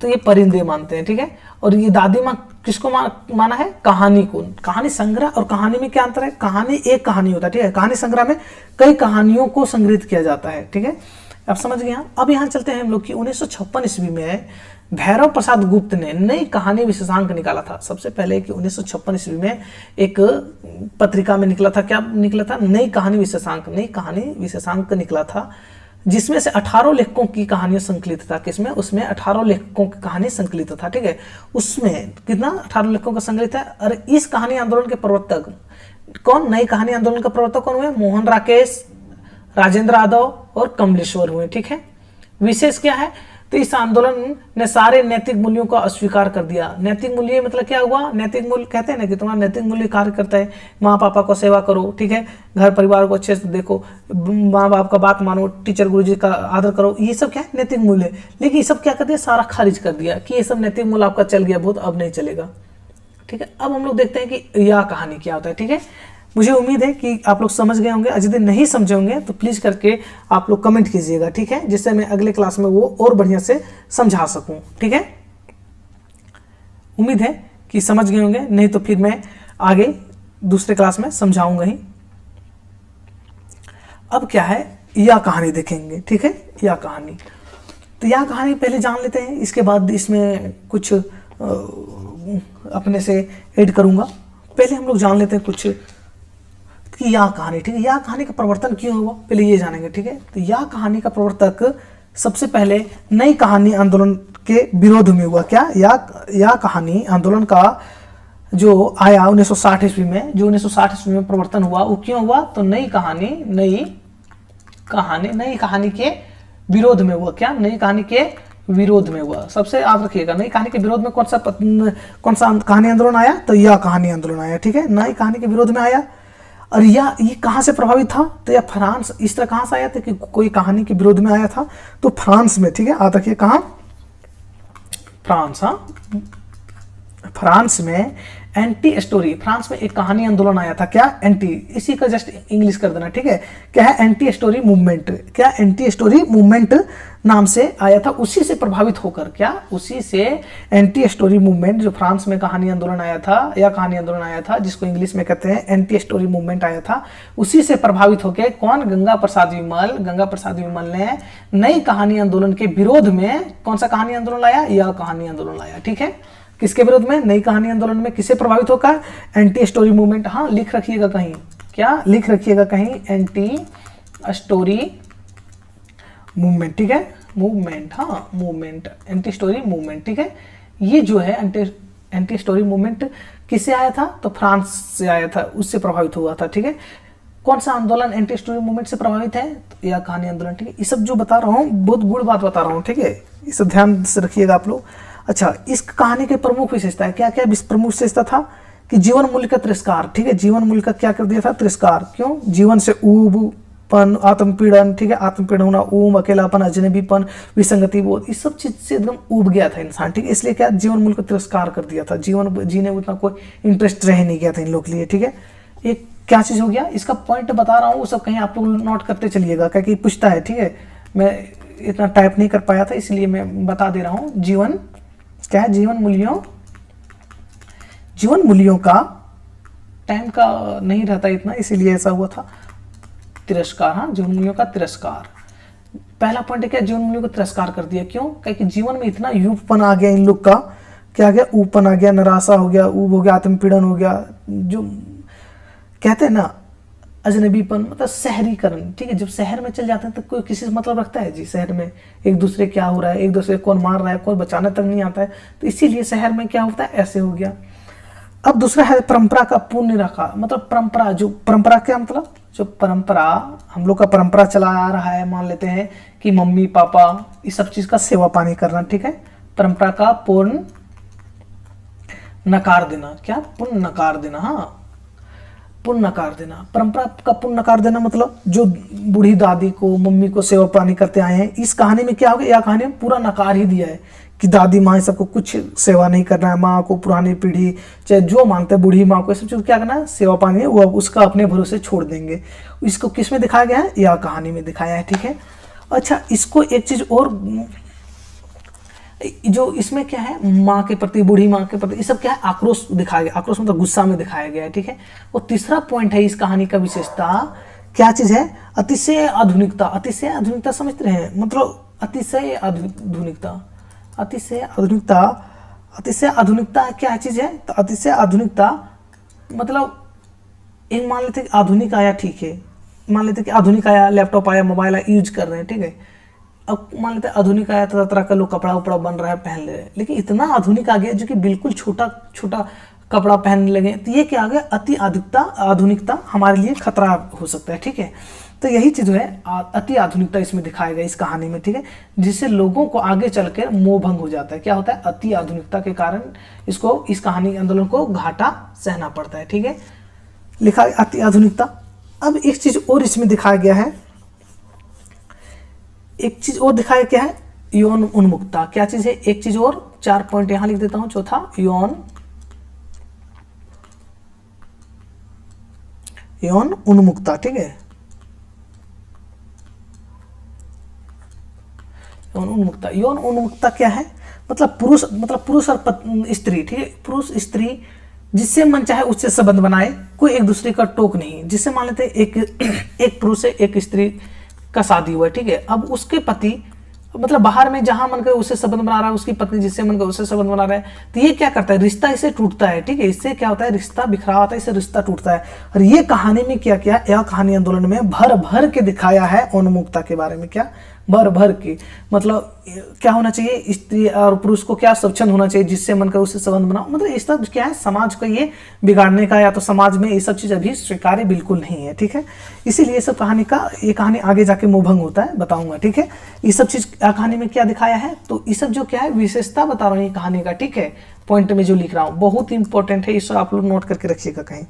तो ये परिंदे मानते हैं, ठीक है। और ये दादी माँ किसको माना है, कहानी को। कहानी संग्रह और कहानी में क्या अंतर है, कहानी एक कहानी होता है, ठीक है, कहानी संग्रह में कई कहानियों को संग्रहित किया जाता है, ठीक है। अब समझ गए। अब यहाँ चलते हैं हम लोग कि 1956 ईस्वी में भैरव प्रसाद गुप्त ने नई कहानी विशेषांक निकाला था। सबसे पहले कि 1956 ईस्वी में एक पत्रिका में निकला था, क्या निकला था, नई कहानी विशेषांक निकला था, जिसमें से 18 लेखकों की कहानियां संकलित था। किसमें, उसमें 18 लेखकों की कहानी संकलित था, ठीक है। उसमें कितना, 18 लेखकों का संकलित है। और इस कहानी आंदोलन के प्रवर्तक कौन, नई कहानी आंदोलन का प्रवर्तक कौन हुए, मोहन राकेश, राजेंद्र यादव और कमलेश्वर हुए, ठीक है। विशेष क्या है, तो इस आंदोलन ने सारे नैतिक मूल्यों को अस्वीकार कर दिया। नैतिक मूल्य मतलब क्या हुआ, नैतिक मूल्य कहते हैं ना कि तुम्हारा नैतिक मूल्य कार्य करता है, माँ पापा को सेवा करो, ठीक है, घर परिवार को अच्छे से देखो, माँ बाप का बात मानो, टीचर गुरुजी का आदर करो, ये सब क्या है नैतिक मूल्य। लेकिन ये सब क्या कर दिया, सारा खारिज कर दिया कि ये सब नैतिक मूल्य आपका चल गया बहुत, अब नहीं चलेगा, ठीक है। अब हम लोग देखते हैं कि यह कहानी क्या होता है, ठीक है। मुझे उम्मीद है कि आप लोग समझ गए होंगे। यदि नहीं समझे होंगे तो प्लीज़ करके आप लोग कमेंट कीजिएगा, ठीक है, जिससे मैं अगले क्लास में वो और बढ़िया से समझा सकूं, ठीक है। उम्मीद है कि समझ गए होंगे, नहीं तो फिर मैं आगे दूसरे क्लास में समझाऊंगा ही। अब क्या है, यह कहानी देखेंगे, ठीक है, यह कहानी। तो यह कहानी पहले जान लेते हैं, इसके बाद इसमें कुछ अपने से ऐड करूंगा। पहले हम लोग जान लेते हैं कुछ कि यह कहानी, ठीक है, यह कहानी का प्रवर्तन क्यों हुआ, पहले ये जानेंगे, ठीक है। तो यह कहानी का प्रवर्तक सबसे पहले नई कहानी आंदोलन के विरोध में हुआ। क्या, यह कहानी आंदोलन का जो आया 1960 ईस्वी में, जो 1960 ईस्वी में प्रवर्तन हुआ, वो क्यों हुआ, तो नई कहानी के विरोध में हुआ। क्या, नई कहानी के विरोध में हुआ। सबसे याद रखिएगा, नई कहानी के विरोध में कौन सा कहानी आंदोलन आया, तो यह कहानी आंदोलन आया। ठीक है, नई कहानी के विरोध में आया। और यह ये कहाँ से प्रभावित था, तो यह फ्रांस, इस तरह कहाँ से आया था कि कोई कहानी के विरोध में आया था तो फ्रांस में। ठीक है, याद रखिए कहाँ, फ्रांस। हाँ, फ्रांस में एंटी स्टोरी, फ्रांस में एक कहानी आंदोलन आया था। क्या, एंटी, इसी का जस्ट इंग्लिश कर देना। ठीक है, क्या है, एंटी स्टोरी मूवमेंट। क्या, एंटी स्टोरी मूवमेंट नाम से आया था, उसी से प्रभावित होकर। क्या, उसी से एंटी स्टोरी मूवमेंट, जो फ्रांस में कहानी आंदोलन आया था, या कहानी आंदोलन आया था, जिसको इंग्लिश में कहते हैं एंटी स्टोरी मूवमेंट आया था, उसी से प्रभावित होकर कौन, गंगा प्रसाद विमल ने नई कहानी आंदोलन के विरोध में कौन सा कहानी आंदोलन लाया, यह कहानी आंदोलन लाया। ठीक है, किसके विरोध में, नई कहानी आंदोलन में किसे प्रभावित होकर, एंटी स्टोरी मूवमेंट। हाँ, लिख रखिएगा कहीं, क्या लिख रखिएगा कहीं, एंटी स्टोरी मूवमेंट। ठीक है, मूवमेंट, हाँ मूवमेंट, एंटी स्टोरी मूवमेंट। ठीक है, ये जो है एंटी स्टोरी मूवमेंट किससे आया था, तो फ्रांस से आया था, उससे प्रभावित हुआ था। ठीक है, कौन सा आंदोलन एंटी स्टोरी मूवमेंट से प्रभावित है, तो यह कहानी आंदोलन। ठीक है, ये सब जो बता रहा हूँ बहुत गुड़ बात बता रहा हूँ। ठीक है, ये सब ध्यान से रखिएगा आप लोग। अच्छा, इस कहानी के प्रमुख विशेषता है, क्या क्या प्रमुख विशेषता था, कि जीवन मूल्य का तिरस्कार। ठीक है, जीवन मूल्य का क्या कर दिया था, तिरस्कार। क्यों, जीवन से ऊबपन, आत्मपीड़न। ठीक है, आत्मपीड़न होना, ऊम, अकेलापन, अजनबीपन, विसंगति बोध, इस सब चीज से एकदम ऊब गया था इंसान। ठीक है, इसलिए क्या, जीवन मूल्य का तिरस्कार कर दिया था, जीवन जीने में उतना कोई इंटरेस्ट रह नहीं गया था इन लोग के लिए। ठीक है, एक क्या चीज हो गया, इसका पॉइंट बता रहा हूँ, वो सब कहीं आप लोग नोट करते चलिएगा, क्योंकि पूछता है। ठीक है, मैं इतना टाइप नहीं कर पाया था, इसलिए मैं बता दे रहा हूँ। जीवन क्या है, जीवन मूल्यों का, टाइम का नहीं रहता इतना, इसीलिए ऐसा हुआ था, तिरस्कार। हाँ, जीवन मूल्यों का तिरस्कार। पहला पॉइंट है क्या, जीवन मूल्यों का तिरस्कार कर दिया। क्यों, क्योंकि जीवन में इतना यूपपन आ गया इन लोग का, क्या आ गया, ऊपन आ गया, निराशा हो गया, ऊब हो गया, आत्मपीड़न हो गया, जो कहते हैं ना अजनबीपन, मतलब शहरीकरण। ठीक है, जब शहर में चल जाते हैं तो कोई किसी से मतलब रखता है जी, शहर में एक दूसरे क्या हो रहा है, एक दूसरे कौन मार रहा है, कोई बचाने तक नहीं आता है, तो इसीलिए शहर में क्या होता है, ऐसे हो गया। अब दूसरा है परंपरा का पूर्ण निराकार, मतलब परंपरा, जो परंपरा क्या मतलब, जो परंपरा हम लोग का परंपरा चला आ रहा है, मान लेते हैं कि मम्मी पापा इस सब चीज का सेवा पानी करना। ठीक है, परंपरा का पूर्ण नकार देना। क्या, पूर्ण नकार देना। हाँ, पूर्ण नकार देना, परंपरा का पूर्ण नकार देना मतलब जो बूढ़ी दादी को, मम्मी को सेवा पानी करते आए हैं, इस कहानी में क्या हो गया, यह कहानी में पूरा नकार ही दिया है कि दादी माँ सबको कुछ सेवा नहीं करना है, माँ को, पुरानी पीढ़ी चाहे जो मानते हैं, बूढ़ी माँ को, सब चीज क्या करना है, सेवा पानी है, वो उसका अपने भरोसे छोड़ देंगे। इसको किस में दिखाया गया है, यह कहानी में दिखाया है। ठीक है, अच्छा, इसको एक चीज और, जो इसमें क्या है, माँ के प्रति, बूढ़ी माँ के प्रति, ये सब क्या है, आक्रोश दिखाया गया, आक्रोश मतलब गुस्सा में दिखाया गया है। ठीक है, और तीसरा पॉइंट है इस कहानी का विशेषता, क्या चीज है, अतिशय आधुनिकता। अतिशय आधुनिकता समझते हैं, मतलब अतिशय आधुनिकता, अतिशय आधुनिकता, अतिशय आधुनिकता क्या चीज है, तो अतिशय आधुनिकता मतलब एक, मान लेते कि आधुनिक आया, ठीक है, मान लेते कि आधुनिक आया, लैपटॉप आया, मोबाइल आया, यूज कर रहे हैं। ठीक है, अब मान लेते हैं आधुनिक आया, तरह तरह का लोग कपड़ा उपड़ा बन रहा है, पहन ले रहे हैं, लेकिन इतना आधुनिक आ गया जो कि बिल्कुल छोटा छोटा कपड़ा पहनने लगे, तो ये क्या आ गया, अति आधुनिकता हमारे लिए खतरा हो सकता है। ठीक है, तो यही चीज है, अति आधुनिकता इसमें दिखाया गया इस कहानी में। ठीक है, जिससे लोगों को आगे चलकर मोह भंग हो जाता है। क्या होता है, अति आधुनिकता के कारण इसको, इस कहानी आंदोलन को घाटा सहना पड़ता है। ठीक है, लिखा अति आधुनिकता। अब एक चीज और इसमें दिखाया गया है, एक चीज और दिखाया क्या है, यौन उन्मुक्ता। क्या चीज है, एक चीज और, 4 पॉइंट यहां लिख देता हूं। चौथा, यौन उन्मुक्ता। ठीक है, यौन उन्मुक्ता क्या है, मतलब पुरुष और स्त्री। ठीक है, पुरुष स्त्री जिससे मन चाहे उससे संबंध बनाए, कोई एक दूसरे का टोक नहीं। जिससे मान लेते एक पुरुष से एक स्त्री का शादी हुआ है। ठीक है, अब उसके पति मतलब बाहर में जहां मन करे उससे संबंध बना रहा है, उसकी पत्नी जिससे मन करे उससे संबंध बना रहा है, तो ये क्या करता है, रिश्ता इससे टूटता है। ठीक है, इससे क्या होता है, रिश्ता बिखरा होता है, इससे रिश्ता टूटता है। और ये कहानी में क्या किया, यह कहानी आंदोलन में भर भर के दिखाया है उन्मुक्ता के बारे में। क्या भर भर के, मतलब क्या होना चाहिए, स्त्री और पुरुष को क्या स्वच्छंद होना चाहिए, जिससे मन कर उससे संबंध बनाओ। मतलब इस तरह क्या है, समाज को ये बिगाड़ने का, या तो समाज में ये सब चीज़ अभी स्वीकार्य बिल्कुल नहीं है, ठीक है। इसीलिए ये सब कहानी का, ये कहानी आगे जाके मोहभंग होता है, बताऊंगा, ठीक है। ये सब चीज़ कहानी में क्या दिखाया है, तो ये सब जो क्या है विशेषता बता रहा हूँ ये कहानी का, ठीक है। पॉइंट में जो लिख रहा हूँ बहुत इंपॉर्टेंट है, इसको आप लोग नोट करके रखिएगा कहीं।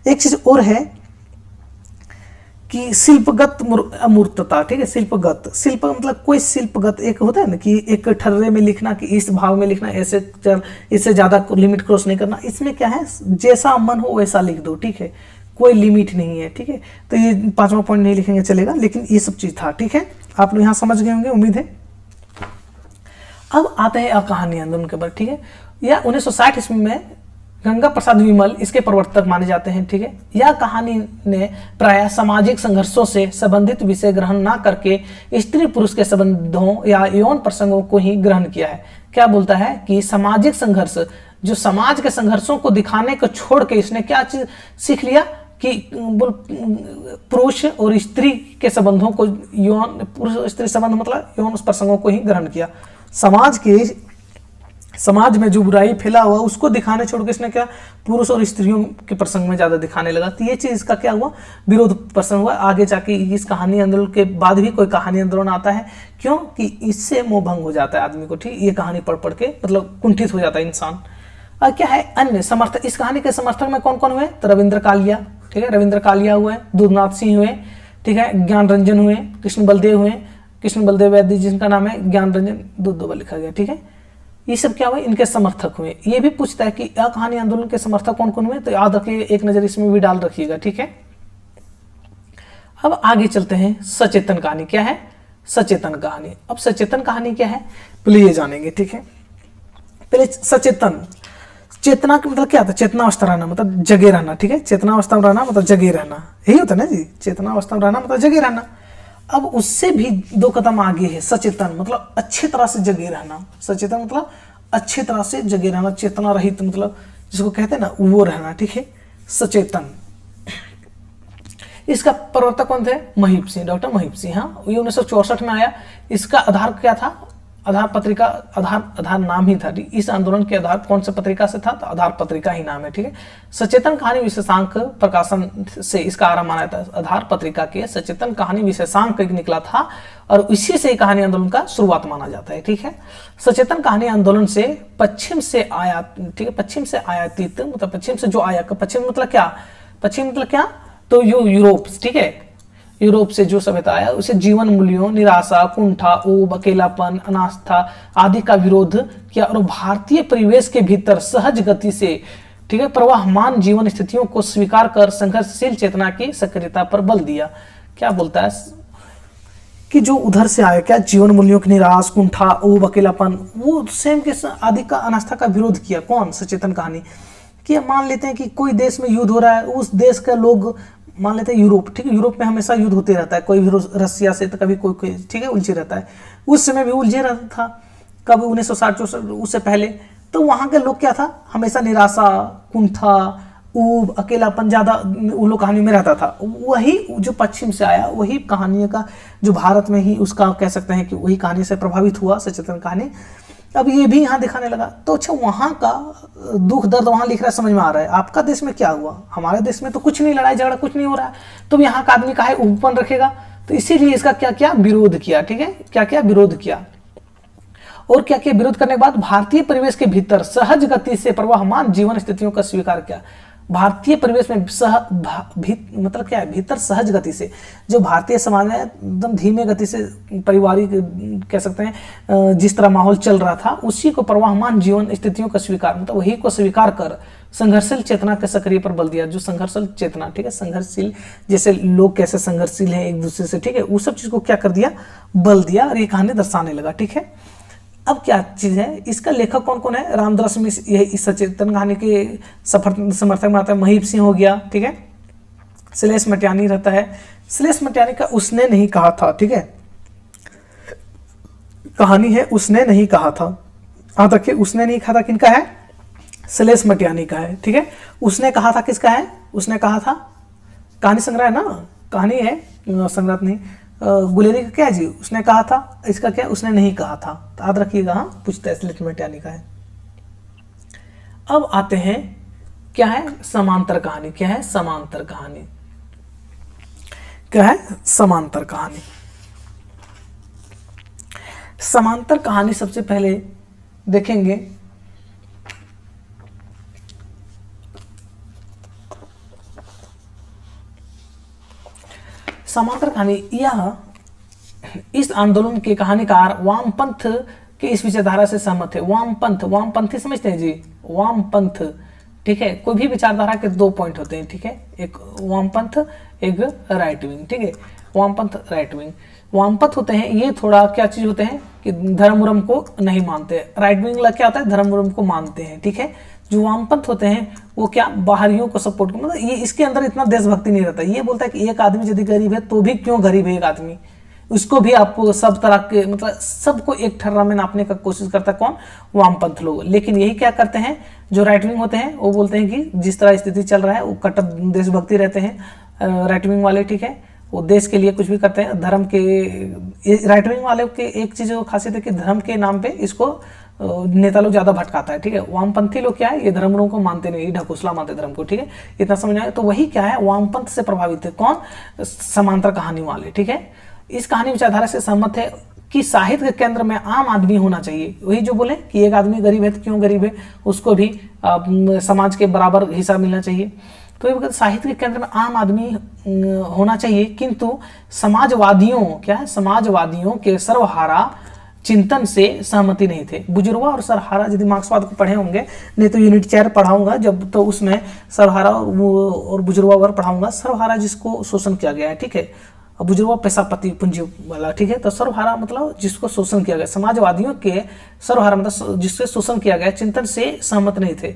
एक चीज़ और है कि शिल्पगत अमूर्तता, ठीक है। शिल्पगत, शिल्प मतलब कोई शिल्पगत, एक होता है ना कि एक ठर्रे में लिखना, कि इस भाव में लिखना, ऐसे इससे ज़्यादा लिमिट क्रॉस नहीं करना। इसमें क्या है, जैसा मन हो वैसा लिख दो, ठीक है, कोई लिमिट नहीं है, ठीक है। तो ये 5वां पॉइंट नहीं लिखेंगे चलेगा, लेकिन ये सब चीज़ था, ठीक है। आप लोग यहाँ समझ गए होंगे, उम्मीद है। अब आते हैं कहानी आंदोलन के ऊपर, ठीक है। यह 1960 ईस्वी में गंगा प्रसाद विमल इसके प्रवर्तक माने जाते हैं, ठीक है। यह कहानी ने प्रायः सामाजिक संघर्षों से संबंधित विषय ग्रहण न करके स्त्री पुरुष के संबंधों या यौन प्रसंगों को ही ग्रहण किया है। क्या बोलता है कि सामाजिक संघर्ष, जो समाज के संघर्षों को दिखाने को छोड़ के इसने क्या चीज सीख लिया कि पुरुष और स्त्री के संबंधों को, यौन पुरुष स्त्री संबंध मतलब यौन प्रसंगों को ही ग्रहण किया। समाज में जो बुराई फैला हुआ उसको दिखाने छोड़ के इसने क्या पुरुष और स्त्रियों के प्रसंग में ज्यादा दिखाने लगा। तो ये चीज इसका क्या हुआ, विरोध प्रसंग हुआ। आगे जाके इस कहानी आंदोलन के बाद भी कोई कहानी आंदोलन आता है, क्यों कि इससे मोहभंग हो जाता है आदमी को, ठीक। ये कहानी पढ़ पढ़ के मतलब कुंठित हो जाता है इंसान। और क्या है अन्य समर्थक, इस कहानी के समर्थक में कौन कौन हुए, तो रविंद्र कालिया, ठीक है, रविंद्र कालिया हुए, दूधनाथ सिंह हुए, ठीक है, ज्ञान रंजन हुए, कृष्ण बलदेव हुए, कृष्ण बलदेव वैद्य जिनका नाम है ज्ञान रंजन, दो बार लिखा गया, ठीक है। ये सब क्या हुए, इनके समर्थक हुए। ये भी पूछता है कि यह कहानी आंदोलन के समर्थक कौन कौन हुए, तो याद रखिए, एक नजर इसमें भी डाल रखिएगा, ठीक है। अब आगे चलते हैं, सचेतन कहानी क्या है, सचेतन कहानी। अब सचेतन कहानी क्या है पहले ये जानेंगे, ठीक है। पहले सचेतन, चेतना का मतलब क्या था, चेतना अवस्था रहना मतलब जगे रहना, ठीक है। चेतना अवस्था में रहना मतलब जगे रहना, यही होता है ना जी, चेतना अवस्था में रहना मतलब जगे रहना। अब उससे भी 2 कदम आगे है सचेतन, मतलब अच्छी तरह से जगे रहना। सचेतन मतलब अच्छी तरह से जगे रहना, चेतना रहित मतलब जिसको कहते हैं ना वो रहना, ठीक है, सचेतन। इसका प्रवर्तक कौन थे, महीप सिंह, डॉक्टर महीप सिंह। हाँ, ये 1964 में आया। इसका आधार क्या था, आधार पत्रिका, आधार नाम ही था। इस आंदोलन के आधार कौन सी पत्रिका से था, तो आधार पत्रिका ही नाम है, ठीक है। सचेतन कहानी विशेषांक प्रकाशन से इसका आरंभ माना था। आधार पत्रिका के सचेतन कहानी विशेषांक निकला था और इसी से कहानी आंदोलन का शुरुआत माना जाता है, ठीक है। सचेतन कहानी आंदोलन से पश्चिम से आया, ठीक है, पश्चिम से आयातित मतलब पश्चिम से जो आया, पश्चिम मतलब क्या, पश्चिम मतलब क्या, तो यूरोप, ठीक है, यूरोप से जो सभ्यता आया उसे जीवन मूल्यों, निराशा, कुंठा, ऊब, अकेलापन, अनास्था आदि का विरोध किया और भारतीय परिवेश के भीतर सहज गति से, ठीक है, प्रवाहमान जीवन स्थितियों को स्वीकार कर संघर्षशील चेतना की सक्रियता पर बल दिया। क्या बोलता है कि जो उधर से आया क्या, जीवन मूल्यों की निराश, कुंठा, ऊब, अकेलापन, वो सेम के आदि का अनास्था का विरोध किया। कौन, सचेतन कहानी। कि मान लेते हैं कि कोई देश में युद्ध हो रहा है, उस देश के लोग मान लेते हैं यूरोप, ठीक है, यूरोप में हमेशा युद्ध होते रहता है, कोई भी रसिया से तो कभी कोई, ठीक है, उलझे रहता है। उस समय भी उलझे रहता था, कभी 1960 उससे पहले। तो वहाँ के लोग क्या था, हमेशा निराशा, कुंठा, ऊब, अकेलापन ज़्यादा वो लोग कहानी में रहता था। वही जो पश्चिम से आया वही कहानी का जो भारत में ही उसका कह सकते हैं कि वही कहानी से प्रभावित हुआ सचेतन कहानी। अब ये भी यहाँ दिखाने लगा। तो अच्छा, वहाँ का दुख दर्द वहाँ लिख रहा है, समझ में आ रहा है। आपका देश में क्या हुआ, हमारे देश में तो कुछ नहीं, लड़ाई झगड़ा कुछ नहीं हो रहा है, तो यहाँ का आदमी काहे ऊपन रखेगा। तो इसीलिए इसका क्या क्या विरोध किया, ठीक है, क्या क्या विरोध किया। और क्या क्या विरोध करने के बाद भारतीय परिवेश के भीतर सहज गति से प्रवाहमान जीवन स्थितियों का स्वीकार किया। भारतीय परिवेश में मतलब क्या है, भीतर सहज गति से, जो भारतीय समाज में एकदम धीमे गति से पारिवारिक कह सकते हैं जिस तरह माहौल चल रहा था, उसी को प्रवाहमान जीवन स्थितियों का स्वीकार मतलब वही को स्वीकार कर संघर्षशील चेतना के सक्रिय पर बल दिया। जो संघर्षशील चेतना, ठीक है, संघर्षशील जैसे लोग कैसे संघर्षशील हैं एक दूसरे से, ठीक है, उस सब चीज को क्या कर दिया, बल दिया और ये कहानी दर्शाने लगा, ठीक है। अब क्या चीज है, इसका लेखक कौन कौन है, रामदास मिश्र, यही इस सचेतन कहानी के समर्थक में आता है। महीप सिंह हो गया, ठीक है, श्लेष मटियानी रहता है। श्लेष मटियानी का उसने नहीं कहा था, ठीक है, कहानी है उसने नहीं कहा था। याद रखिए, उसने नहीं कहा था, किनका है, श्लेष मटियानी का है, ठीक है। उसने कहा था, किसका है, उसने कहा था, कहानी संग्रह है ना, कहानी है संग्रह नहीं, गुलेरी का क्या है जी, उसने कहा था, इसका क्या उसने नहीं कहा था। तो याद रखिएगा, हाँ पूछता है स्लिट में क्या लिखा है। अब आते हैं क्या है समांतर कहानी। क्या है समांतर कहानी? क्या है समांतर कहानी? समांतर कहानी सबसे पहले देखेंगे समांतर कहानी। यह इस आंदोलन के कहानीकार वामपंथ के इस विचारधारा से सहमत है। वामपंथ, वामपंथी समझते हैं जी, वामपंथ, ठीक है। कोई भी विचारधारा के दो पॉइंट होते हैं, ठीक है, एक वामपंथ एक राइट विंग, ठीक है। वामपंथ राइट विंग, वामपंथ होते हैं ये थोड़ा क्या चीज होते हैं कि धर्म वर्म को नहीं मानते। राइट विंग क्या होता है, धर्म वर्म को मानते हैं, ठीक है। जो वामपंथ होते हैं वो क्या बाहरियों को सपोर्ट, मतलब ये इसके अंदर इतना देशभक्ति नहीं रहता। ये बोलता है कि एक आदमी यदि गरीब है तो भी क्यों गरीब है एक आदमी, उसको भी आपको सब तरह के मतलब सबको एक ठर्रा में नापने का कोशिश करता है कौन, वामपंथ लोग। लेकिन यही क्या करते हैं जो राइट विंग होते हैं, वो बोलते हैं कि जिस तरह स्थिति चल रहा है वो कट्टर देशभक्ति रहते हैं राइट विंग वाले, ठीक है। वो देश के लिए कुछ भी करते हैं। धर्म के राइट विंग वाले के एक चीज खासियत है कि धर्म के नाम पे इसको नेता लोग ज्यादा भटकाता है, ठीक है। वामपंथी लोग क्या है, ये धर्मों को मानते नहीं, ढकोसला मानते धर्म को, ठीक है। इतना समझ आए। तो वही क्या है, वामपंथ से प्रभावित है कौन, समांतर कहानी वाले, ठीक है। इस कहानी विचारधारा से सहमत है कि साहित्य के केंद्र में आम आदमी होना चाहिए। वही जो बोले कि एक आदमी गरीब है तो क्यों गरीब है, उसको भी समाज के बराबर हिस्सा मिलना चाहिए। तो ये साहित्य के केंद्र में आम आदमी होना चाहिए, किंतु समाजवादियों क्या है, समाजवादियों के सर्वहारा चिंतन से सहमति नहीं थे। बुजुर्गा और सरहारा, यदि मार्क्सवाद को पढ़े होंगे, नहीं तो यूनिट 4 पढ़ाऊंगा जब, तो उसमें सरहारा और बुजुर्गा वर्ग पढ़ाऊंगा। सर्वहारा जिसको शोषण किया गया है, ठीक है, बुजुर्गा पैसापति पूंजी वाला, ठीक है। तो सर्वहारा मतलब जिसको शोषण किया गया, समाजवादियों के सर्वहारा मतलब जिससे शोषण किया गया, चिंतन से सहमत नहीं थे,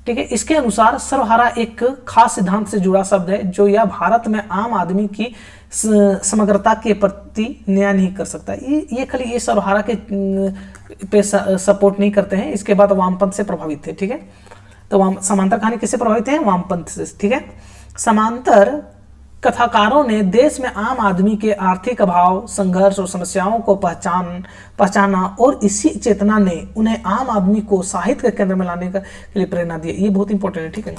ठीक है। इसके अनुसार सर्वहारा एक खास सिद्धांत से जुड़ा शब्द है जो यह भारत में आम आदमी की समग्रता के प्रति न्याय नहीं कर सकता। ये खाली ये सर्वहारा के पे सपोर्ट नहीं करते हैं। इसके बाद वामपंथ से प्रभावित थे, ठीक है। तो समांतर कहानी किससे प्रभावित है, वामपंथ से, ठीक है। समांतर कथाकारों ने देश में आम आदमी के आर्थिक अभाव, संघर्ष और समस्याओं को पहचाना और इसी चेतना ने उन्हें आम आदमी को साहित्य के केंद्र में लाने के लिए प्रेरणा दी। ये बहुत इंपॉर्टेंट है, ठीक है।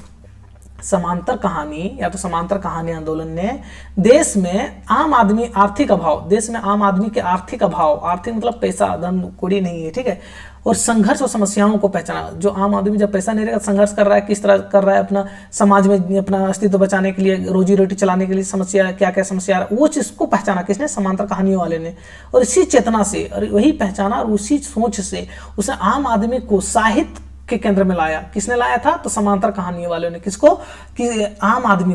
समांतर कहानी या तो समांतर कहानी आंदोलन ने देश में आम आदमी आर्थिक अभाव, देश में आम आदमी के आर्थिक अभाव, आर्थिक मतलब पैसा धन कौड़ी नहीं है, ठीक है, और संघर्ष और समस्याओं को पहचाना। जो आम आदमी जब पैसा नहीं रहेगा, संघर्ष कर रहा है, किस तरह कर रहा है अपना समाज में अपना अस्तित्व बचाने के लिए, रोजी रोटी चलाने के लिए समस्या क्या क्या समस्या है, वो चीज को पहचाना किसने, समांतर कहानियों वाले ने। और इसी चेतना से और वही पहचाना और उसी सोच से उसने आम आदमी को साहित्य के केंद्र में लाया। किसने लाया था, तो समांतर कहानियों वालों ने। किसको, कि आम आदमी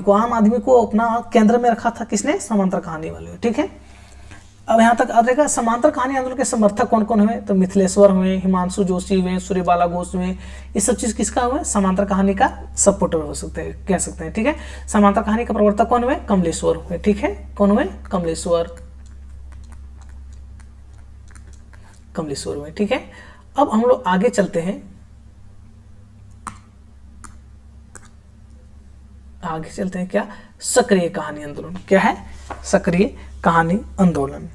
को अपना केंद्र में रखा था, किसने, समांतर कहानी वाले, ठीक है। अब यहाँ तक आ जाएगा समांतर कहानी आंदोलन के समर्थक कौन कौन हुए, तो मिथिलेश्वर हुए, हिमांशु जोशी हुए, सूर्यबाला घोष हुए। ये सब चीज किसका हुए, समांतर कहानी का सपोर्टर हो सकते हैं, कह सकते हैं, ठीक है। समांतर कहानी का प्रवर्तक कौन हुए, कमलेश्वर हुए, ठीक है। कौन हुए, कमलेश्वर हुए, ठीक है। अब हम लोग आगे चलते हैं, क्या, सक्रिय कहानी आंदोलन। क्या है, सक्रिय कहानी आंदोलन,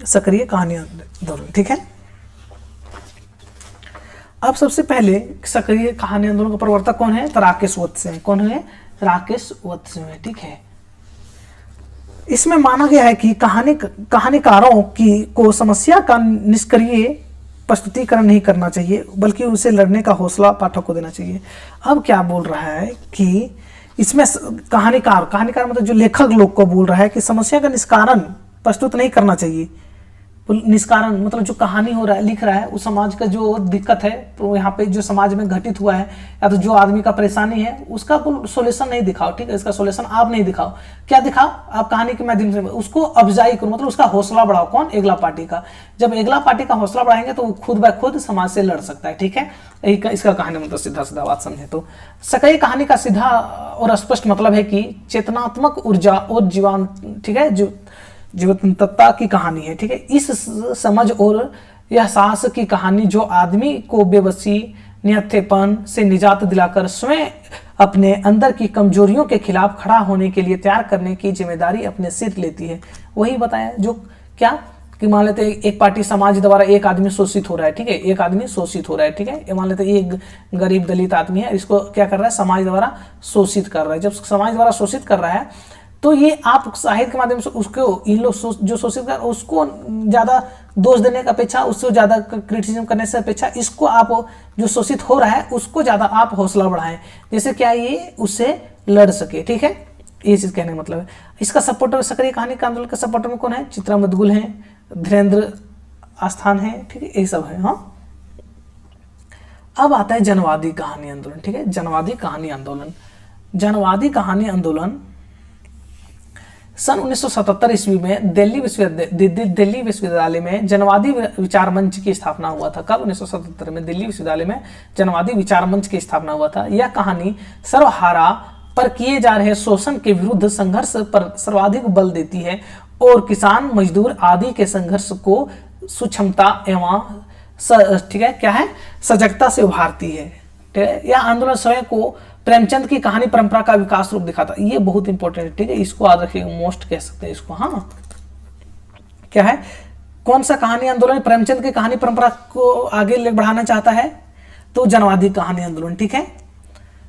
सक्रिय कहानी आंदोलन, ठीक है। अब सबसे पहले सक्रिय कहानी आंदोलन का प्रवर्तक कौन है, तो राकेश वत्स हैं। कौन है, राकेश वत्स हैं, ठीक है। इसमें माना गया है कि कहानीकारों की को समस्या का निष्क्रिय प्रस्तुतिकरण नहीं करना चाहिए, बल्कि उसे लड़ने का हौसला पाठक को देना चाहिए। अब क्या बोल रहा है कि इसमें कहानीकार मतलब जो लेखक लोग को बोल रहा है कि समस्या का निष्कारण प्रस्तुत नहीं करना चाहिए। निष्कारण मतलब जो कहानी हो रहा है, लिख रहा है, उस समाज का जो दिक्कत है, तो यहाँ पे जो समाज में घटित हुआ है या तो जो आदमी का परेशानी है, उसका सोल्यूशन नहीं दिखाओ, ठीक है। इसका सोल्यूशन आप नहीं दिखाओ, क्या दिखाओ, आप कहानी के माध्यम से उसको अफजाई करो, मतलब उसका हौसला बढ़ाओ। कौन, अगला पार्टी का। जब अगला पार्टी का हौसला बढ़ाएंगे तो खुद ब खुद समाज से लड़ सकता है, ठीक है। यही इसका कहानी मतलब सीधा सीधा बात समझे तो सक्रिय कहानी का सीधा और स्पष्ट मतलब है कि चेतनात्मक ऊर्जा और जीवन, ठीक है, जीवंतता की कहानी है, ठीक है। इस समझ और यह साहस की कहानी जो आदमी को बेबसी, निहत्थेपन से निजात दिलाकर स्वयं अपने अंदर की कमजोरियों के खिलाफ खड़ा होने के लिए तैयार करने की जिम्मेदारी अपने सिर लेती है। वही बताया जो क्या कि मान लेते हैं एक पार्टी समाज द्वारा एक आदमी शोषित हो रहा है, ठीक है, एक आदमी शोषित हो रहा है, ठीक है, ये मान लेते हैं एक गरीब दलित आदमी है, इसको क्या कर रहा है, समाज द्वारा शोषित कर रहा है। जब समाज द्वारा शोषित कर रहा है तो ये आप साहित्य के माध्यम से उसको इन लोग जो शोषित कर उसको ज्यादा दोष देने की अपेक्षा, उससे ज्यादा क्रिटिसिज्म करने से अपेक्षा इसको आप जो शोषित हो रहा है उसको ज्यादा आप हौसला बढ़ाएं, जैसे क्या ये उससे लड़ सके, ठीक है, ये चीज कहने का मतलब है। इसका सपोर्टर सक्रिय कहानी के आंदोलन के सपोर्टर में कौन है, चित्रा मदगुल है, धीरेन्द्र आस्थान है, ठीक है, ये सब है। हाँ, अब आता है जनवादी कहानी आंदोलन, ठीक है, जनवादी कहानी आंदोलन। जनवादी कहानी आंदोलन सन 1977 ईस्वी में दिल्ली विश्वविद्यालय में जनवादी विचार मंच की स्थापना हुआ था। कब? 1977 में दिल्ली विश्वविद्यालय में जनवादी विचार मंच की स्थापना हुआ था। यह कहानी सर्वहारा पर किए जा रहे शोषण के विरुद्ध संघर्ष पर सर्वाधिक बल देती है और किसान मजदूर आदि के संघर्ष को सुक्षमता एवं ठीक है क्या है सजगता से उभारती है। ठीक है, यह आंदोलन स्वयं को प्रेमचंद की कहानी परंपरा का विकास रूप दिखाता। ये बहुत इंपॉर्टेंट है, ठीक है, इसको याद रखिएगा, मोस्ट कह सकते हैं इसको। हाँ, क्या है, कौन सा कहानी आंदोलन प्रेमचंद की कहानी परंपरा को आगे ले बढ़ाना चाहता है? तो जनवादी कहानी आंदोलन, ठीक है।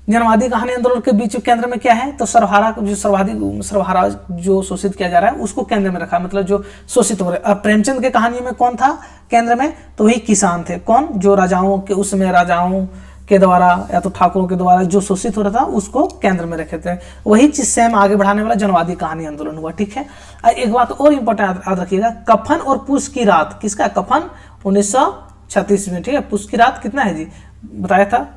जनवादी कहानी आंदोलन के बीच केंद्र में क्या है? तो सर्वहारा जो सर्वहारा जो शोषित किया जा रहा है उसको केंद्र में रखा, मतलब जो शोषित हो रहे। अब प्रेमचंद के कहानी में कौन था केंद्र में? तो वही किसान थे। कौन? जो राजाओं के उसमें राजाओं के द्वारा या तो ठाकुरों के द्वारा जो शोषित हो रहा था उसको केंद्र में रखे थे। वही चीज सेम आगे बढ़ाने वाला जनवादी कहानी आंदोलन हुआ, ठीक है। एक बात और इंपॉर्टेंट याद रखिएगा, कफन और पूस की रात। किसका? कफन 1936 में, ठीक है। पूस की रात कितना है जी, बताया था।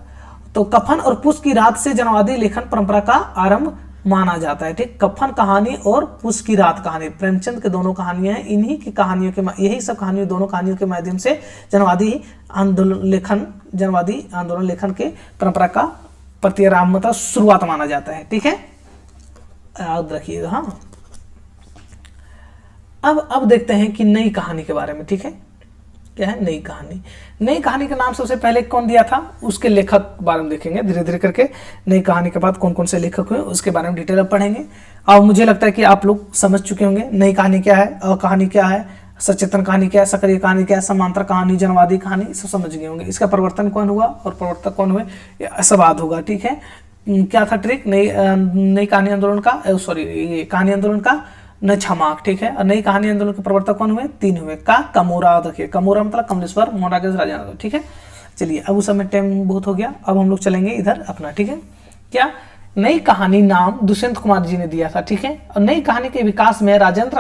तो कफन और पूस की रात से जनवादी लेखन परंपरा का आरंभ माना जाता है, ठीक। कफन कहानी और पूस की रात कहानी प्रेमचंद के दोनों कहानियां हैं। इन्हीं की कहानियों के यही सब कहानियों दोनों कहानियों के माध्यम से जनवादी आंदोलन लेखन के परंपरा का प्रतिआरंभ मतलब शुरुआत माना जाता है, ठीक है, याद रखिएगा। हाँ, अब देखते हैं कि नई कहानी के बारे में, ठीक है। क्या है नई कहानी? नई कहानी का नाम सबसे पहले कौन दिया था, उसके लेखक बारे में देखेंगे धीरे धीरे करके। नई कहानी के बाद कौन कौन से लेखक हुए उसके बारे में डिटेल पढ़ेंगे। और मुझे लगता है कि आप लोग समझ चुके होंगे नई कहानी क्या है, कहानी क्या है, सचेतन कहानी क्या है, सक्रिय कहानी क्या है, समांतर कहानी, जनवादी कहानी, सब समझ गए होंगे। इसका परिवर्तन कौन हुआ और प्रवर्तक कौन हुए, सब याद होगा, ठीक है। क्या था ट्रिक नई कहानी आंदोलन का, सॉरी ये कहानी आंदोलन का न छमाक, ठीक है। और नई कहानी आंदोलन के प्रवर्तक कौन हुए? 3 हुए। कमोरा, देखिए कमोरा मतलब कमलेश्वर मोहनराज राजेंद्र, ठीक है। चलिए अब उस समय टाइम बहुत हो गया, अब हम लोग चलेंगे इधर अपना, ठीक है। क्या नई कहानी नाम दुष्यंत कुमार जी ने दिया था, ठीक है। और नई कहानी के विकास में राजेंद्र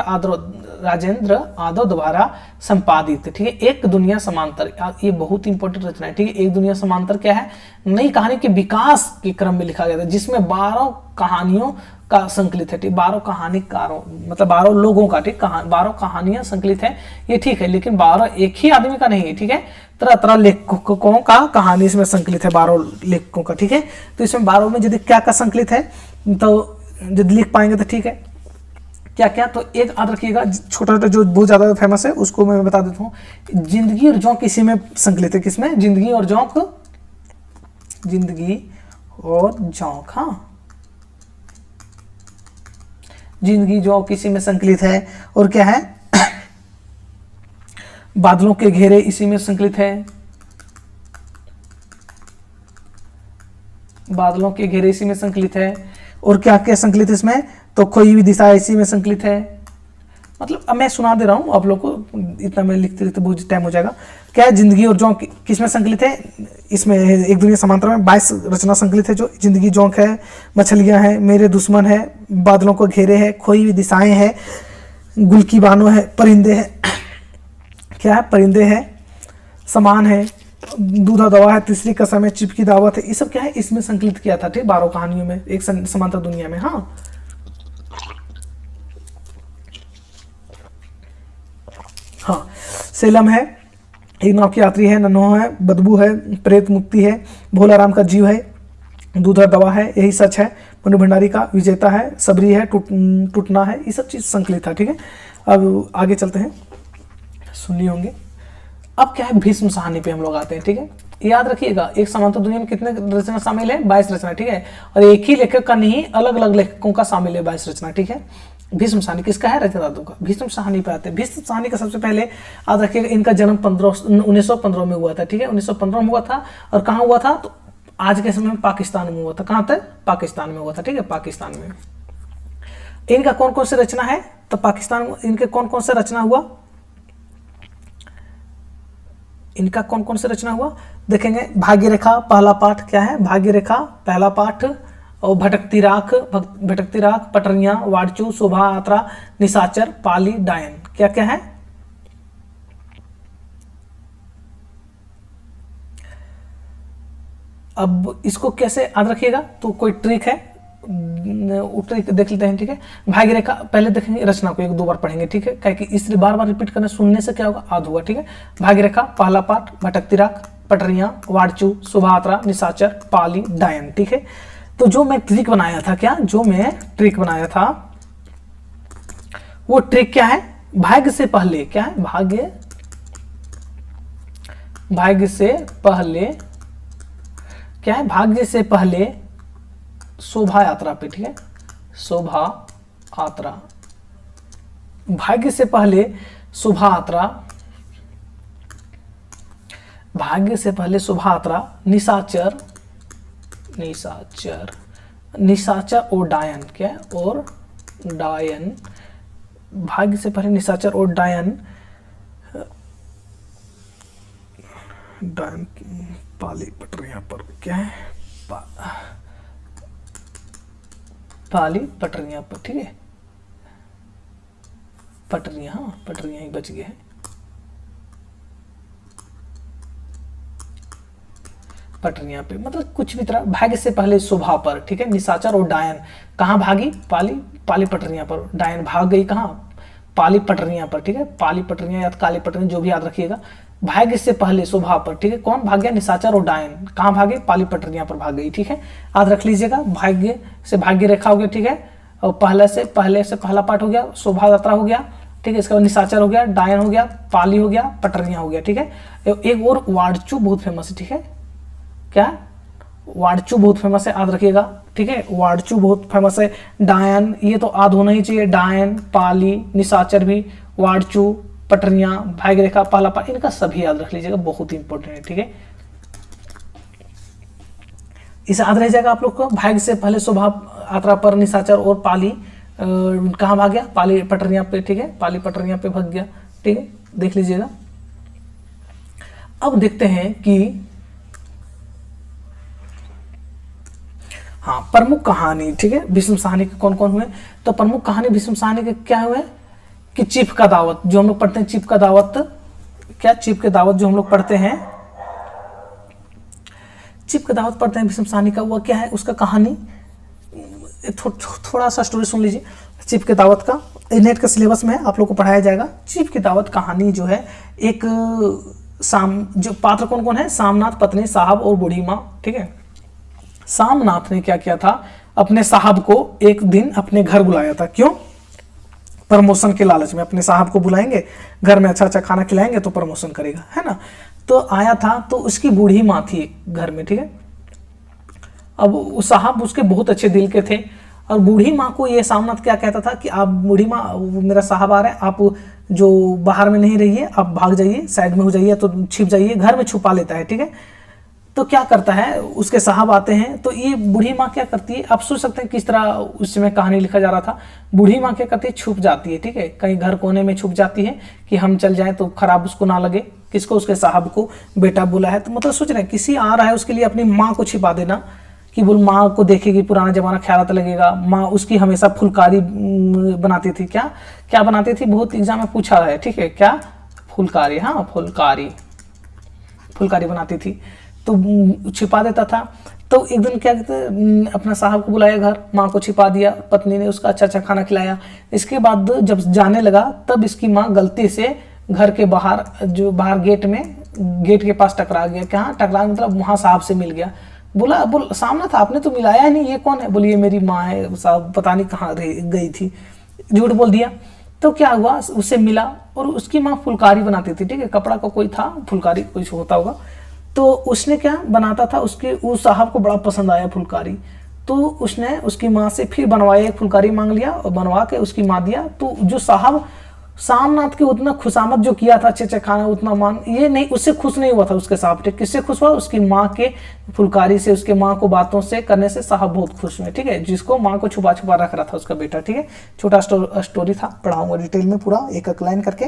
आदव द्वारा संपादित, ठीक है, एक दुनिया समांतर, ये बहुत इंपॉर्टेंट रचना है, ठीक है। एक दुनिया समांतर क्या है? नई कहानी के विकास के क्रम में लिखा गया था, जिसमें 12 कहानियों का संकलित है, ठीक। 12 कहानीकारों मतलब 12 लोगों का, ठीक, 12 कहानियां संकलित है, ये ठीक है, लेकिन 12 एक ही आदमी का नहीं है, ठीक है। तरह तरह लेखकों का कहानी इसमें संकलित है, 12 लेखकों का, ठीक है। तो इसमें 12 में यदि क्या का संकलित है तो यदि लिख पाएंगे तो ठीक है। क्या क्या? तो एक याद रखिएगा, छोटा छोटा जो बहुत ज्यादा फेमस है उसको मैं बता देता हूँ। जिंदगी और जोंक इसी में संकलित है। किसमें? जिंदगी और जोंक, जिंदगी और जोंक, हाँ, जिंदगी जो किसी में संकलित है। और क्या है? बादलों के घेरे इसी में संकलित है, बादलों के घेरे इसी में संकलित है। और क्या क्या संकलित है इसमें? तो खोई हुई दिशा इसी में संकलित है। मतलब अब मैं सुना दे रहा हूं आप लोग को, इतना मैं लिखते लिखते बहुत टाइम हो जाएगा। क्या है? जिंदगी और जोंक किसमें संकलित है? इसमें एक दुनिया समांतर में 22 रचना संकलित है, जो जिंदगी जोंक है, मछलियां हैं, मेरे दुश्मन है, बादलों को घेरे है, खोई हुई दिशाएं है, गुल की बानो है, परिंदे है, क्या है? परिंदे है, समान है, दूधा दवा है, तीसरी कसम है, चिपकी दावत है, ये सब क्या है? इसमें संकलित किया था, ठीक, 12 कहानियों में एक समांतर दुनिया में। हाँ, हाँ, सेलम है, एक नाव की यात्री है, नन्हो है, बदबू है, प्रेत मुक्ति है, भोला राम का जीव है, दूधा दवा है, यही सच है, मनु भंडारी का विजेता है, सबरी है, टूटना है, ये सब चीज संकलित था, ठीक है। अब आगे चलते हैं, सुन लिए होंगे। अब क्या है, भीष्म साहनी पे हम लोग आते हैं। ठीक है, याद रखिएगा एक समांतर दुनिया में कितने रचना शामिल है, 22 रचना। ठीक है, और एक ही लेखक का नहीं, अलग अलग लेखकों का शामिल है 22 रचना। ठीक है, भीष्म साहनी किसका है, रचनादों का। भीष्म साहनी पे आते हैं। भीष्म साहनी का सबसे पहले याद रखिएगा इनका जन्म 1915 में हुआ था। ठीक है, 1915 में हुआ था। और कहाँ हुआ था, तो आज के समय में पाकिस्तान में हुआ था। कहाँ था, पाकिस्तान में हुआ था। ठीक है, पाकिस्तान में। इनका कौन कौन से रचना है, तो पाकिस्तान में इनके कौन कौन से रचना हुआ, इनका कौन कौन से रचना हुआ देखेंगे। भाग्य रेखा पहला पाठ क्या है, भाग्य रेखा पहला पाठ, और भटकती राख, पटरियां, वाड़चू, शोभा यात्रा, निशाचर, पाली, डायन, क्या क्या है। अब इसको कैसे याद रखिएगा, तो कोई ट्रिक है, ट्रिक देख लेते हैं। ठीक है, भाग्य रेखा पहले देखेंगे, रचना को 1-2 बार पढ़ेंगे। ठीक है, क्या कि इसलिए बार बार रिपीट करना, सुनने से क्या होगा, याद होगा। ठीक है, भाग्य रेखा पहला पाठ, भटकती राख, पटरियां, वाड़चू, शोभा यात्रा, निशाचर, पाली, डायन। ठीक है, तो जो मैं ट्रिक बनाया था, क्या जो मैं ट्रिक बनाया था, वो ट्रिक क्या है, भाग्य से पहले क्या है, भाग्य से पहले क्या है, भाग्य से पहले शोभा यात्रा पे। ठीक है, शोभा यात्रा, भाग्य से पहले शोभा यात्रा, भाग्य से पहले शोभा यात्रा, निशाचर और डायन, क्या है, और डायन, भाग्य से पहले निशाचर और डायन, पाली पटरियां पर क्या है, पाली पटरियां पर। ठीक है, पटरियां, हाँ पटरियां ही बच गए हैं, पटरियां पे, मतलब कुछ भी तरह, भाग्य से पहले शोभा पर। ठीक है, निशाचर और डायन कहाँ भागी, पाली पटरियां पर, डायन भाग गई कहाँ, पाली पटरियां पर। ठीक है, पाली पटरियां या काली पटरियां, जो भी याद रखिएगा। भाग्य से पहले शोभा पर, ठीक है, कौन भाग गया, निशाचर और डायन, कहाँ भागे, पाली पटरियां पर भाग गई। ठीक है, याद रख लीजिएगा, भाग्य से भाग्य रेखा हो गया। ठीक है, और पहले से पहला पाठ हो गया, शोभा यात्रा हो गया। ठीक है, इसके बाद निशाचर हो गया, डायन हो गया, पाली हो गया, पटरियां हो गया। ठीक है, एक और वाड़चू बहुत फेमस है। ठीक है, क्या, वाड़चू बहुत फेमस है, याद रखिएगा। ठीक है, वाड़चू बहुत फेमस है। डायन, ये तो याद होना ही चाहिए, डायन, पाली, निशाचर भी, वाड़चू, पटरियां, भाग्य रेखा, पहला पाठ, इनका सभी याद रख लीजिएगा, बहुत ही इंपॉर्टेंट है। ठीक है, इसे याद रह जाएगा आप लोग को। भाग्य से पहले शोभा यात्रा पर निशाचर और पाली कहाँ भाग गया, पाली पटरियां पे। ठीक है, पाली पटरियां पे भाग गया। ठीक है, देख लीजिएगा। अब देखते हैं कि हाँ, प्रमुख कहानी। ठीक है, भीष्म साहनी के कौन कौन हुए, तो प्रमुख कहानी भीष्म साहनी के क्या हुए कि चीफ का दावत, जो हम लोग पढ़ते हैं, चीफ का दावत, क्या, चीफ के दावत जो हम लोग पढ़ते हैं, चीफ का दावत पढ़ते हैं भीष्म साहनी का, वो क्या है, उसका कहानी थोड़ा सा स्टोरी सुन लीजिए। चीफ के दावत का नेट का सिलेबस में आप लोग को पढ़ाया जाएगा। चीफ की दावत कहानी जो है, एक जो पात्र कौन कौन है, सामनाथ, पत्नी, साहब और बूढ़ी माँ। ठीक है, सामनाथ ने क्या किया था, अपने साहब को एक दिन अपने घर बुलाया था। क्यों, प्रमोशन के लालच में, अपने साहब को बुलाएंगे घर में, अच्छा अच्छा खाना खिलाएंगे तो प्रमोशन करेगा, है ना। तो आया था, तो उसकी बूढ़ी माँ थी घर में। ठीक है, अब साहब उसके बहुत अच्छे दिल के थे, और बूढ़ी माँ को ये सामनाथ क्या कहता था कि आप, बूढ़ी माँ, मेरा साहब आ रहा है, आप जो बाहर में नहीं रहिए, आप भाग जाइए, साइड में हो जाइए, तो छिप जाइए, घर में छुपा लेता है। ठीक है, तो क्या करता है, उसके साहब आते हैं, तो ये बूढ़ी माँ क्या करती है, आप सोच सकते हैं किस तरह उस समय कहानी लिखा जा रहा था। बूढ़ी माँ क्या करती है, छुप जाती है। ठीक है, कहीं घर कोने में छुप जाती है कि हम चल जाएं तो खराब उसको ना लगे, किसको, उसके साहब को। बेटा बोला है, तो मतलब सोच रहे हैं किसी आ रहा है, उसके लिए अपनी माँ को छिपा देना, कि बोल माँ को देखेगी, पुराना जमाना ख्याल आता लगेगा। माँ उसकी हमेशा फुलकारी बनाती थी, क्या क्या बनाती थी, बहुत एग्जाम में पूछा है। ठीक है, क्या, फुलकारी, हाँ फुलकारी बनाती थी, तो छिपा देता था। तो एक दिन क्या कहते हैं, अपना साहब को बुलाया घर, माँ को छिपा दिया, पत्नी ने उसका अच्छा अच्छा खाना खिलाया। इसके बाद जब जाने लगा, तब इसकी माँ गलती से घर के बाहर, जो बाहर गेट के पास टकरा गया। क्या, टकरा मतलब वहाँ साहब से मिल गया। बोल सामने था, आपने तो मिलाया ही नहीं, ये कौन है, बोलिए मेरी माँ है, साहब पता नहीं कहाँ गई थी, झूठ बोल दिया। तो क्या हुआ, उससे मिला और उसकी माँ फुलकारी बनाती थी, ठीक है, कपड़ा का कोई था, फुलकारी कुछ होता होगा, तो उसने क्या बनाता था, उसके उस साहब को बड़ा पसंद आया फुलकारी, तो उसने उसकी माँ से फिर बनवाया, एक फुलकारी मांग लिया और बनवा के उसकी माँ दिया। तो जो साहब सामनाथ के उतना खुशामद जो किया था, अच्छे अच्छे खाना उतना मान, ये नहीं, उससे खुश नहीं हुआ था उसके साहब, ठीक, किससे खुश हुआ, उसकी माँ के फुलकारी से, उसके माँ को बातों से करने से साहब बहुत खुश हुए, ठीक है, जिसको माँ को छुपा छुपा रख रहा था उसका बेटा, ठीक है। छोटा स्टोरी था, पढ़ाऊंगा डिटेल में पूरा एक एक लाइन करके।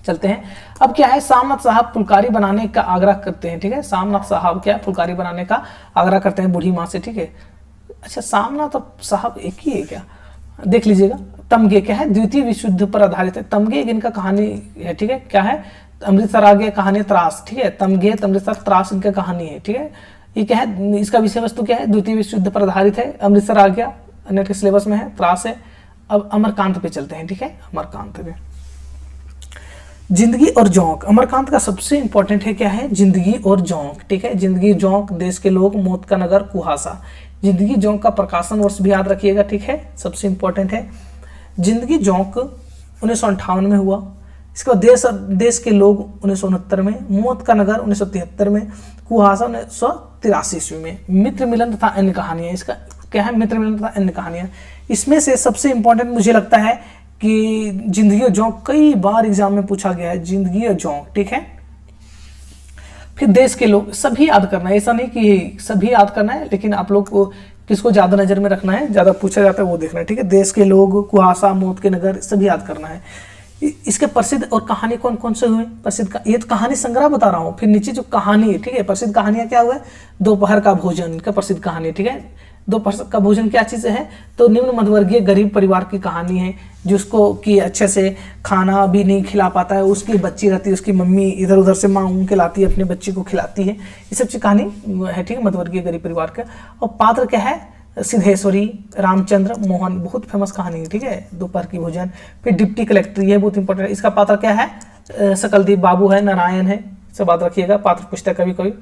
चलते हैं, अब क्या है, सामनाथ साहब फुलकारी बनाने का आग्रह करते हैं, ठीक है, सामनाथ साहब क्या फुलकारी बनाने का आग्रह करते हैं बूढ़ी माँ से, ठीक है। अच्छा, सामनाथ और साहब एक ही है क्या, देख लीजिएगा। तमगे क्या है, द्वितीय विश्व युद्ध पर आधारित है, तमगे इनका कहानी है, ठीक है, क्या है, अमृतसर आ गया, कहानी त्रास, ठीक है, तमगे अमृतसर, त्रास इनका कहानी है, ठीक है। ये क्या है, इसका विषय वस्तु क्या है, द्वितीय विश्व युद्ध पर आधारित है, अमृतसर आ गया, नेट के सिलेबस में है, त्रास है। अब अमरकांत पे चलते हैं, ठीक है, अमरकांत पे, जिंदगी और जोंक, अमरकांत का सबसे इंपॉर्टेंट है क्या है, जिंदगी और जोंक, ठीक है, जिंदगी जोंक, देश के लोग, मौत का नगर, कुहासा। जिंदगी जोंक का प्रकाशन वर्ष भी याद रखिएगा, ठीक है, सबसे इंपॉर्टेंट है। जिंदगी जोंक 1958 में हुआ, इसके बाद देश के लोग 1969 में, मौत का नगर 1973 में, कुहासा 1983 ईस्वी में। मित्र मिलन तथा अन्य कहानियां, इसका क्या है, मित्र मिलन तथा अन्य कहानियां। इसमें से सबसे इंपॉर्टेंट मुझे लगता है कि जिंदगी और जोंक, कई बार एग्जाम में पूछा गया है, जिंदगी और जोंक, ठीक है। फिर देश के लोग, सभी याद करना है, ऐसा नहीं कि सभी याद करना है, लेकिन आप लोग को किसको ज्यादा नजर में रखना है, ज्यादा पूछा जाता है वो देखना है, ठीक है। देश के लोग, कुहासा, मौत के नगर, सभी याद करना है। इसके प्रसिद्ध और कहानी कौन कौन से हुए, प्रसिद्ध ये तो कहानी संग्रह बता रहा हूँ, फिर नीचे जो कहानी है, ठीक है, प्रसिद्ध कहानियां क्या हुआ है, दोपहर का भोजन का प्रसिद्ध कहानी, ठीक है। दोपहर का भोजन क्या चीज़ है, तो निम्न मध्यवर्गीय गरीब परिवार की कहानी है, जिसको कि अच्छे से खाना भी नहीं खिला पाता है, उसकी बच्ची रहती है, उसकी मम्मी इधर उधर से मांग के लाती है, अपने बच्ची को खिलाती है, ये सब चीज कहानी है, ठीक है, मध्यवर्गीय गरीब परिवार का। और पात्र क्या है, सिद्धेश्वरी, रामचंद्र, मोहन, बहुत फेमस कहानी है, ठीक है, दोपहर की भोजन। फिर डिप्टी कलेक्टर, ये बहुत इंपॉर्टेंट है, इसका पात्र क्या है, सकलदीप बाबू है, नारायण है, सब बात रखिएगा, पात्र पूछता है कभी कभी।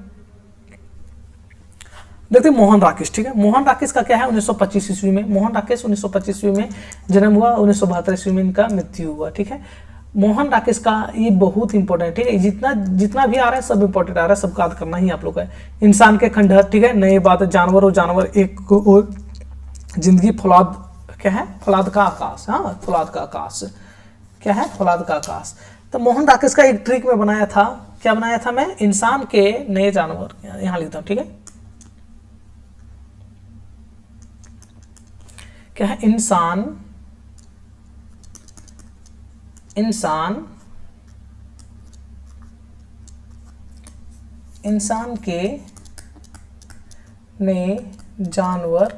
देखते हैं मोहन राकेश, ठीक है, मोहन राकेश का क्या है, 1925 ईस्वी में, मोहन राकेश 1925 ईस्वी में जन्म हुआ, 1972 ईस्वी में इनका मृत्यु हुआ, ठीक है। मोहन राकेश का ये बहुत इंपॉर्टेंट, ठीक है, जितना जितना भी आ रहा है सब इंपॉर्टेंट आ रहा है, सब याद करना ही आप लोग है। इंसान के खंडहर, ठीक है, नए बात, जानवर और जानवर एक और, जिंदगी, फौलाद, क्या है, फौलाद का आकाश, हाँ, फौलाद का आकाश, क्या है, फौलाद का आकाश। तो मोहन राकेश का एक ट्रिक में बनाया था, क्या बनाया था मैं, इंसान के नए जानवर, यहाँ लिखता हूँ, ठीक है, क्या है, इंसान के नए जानवर,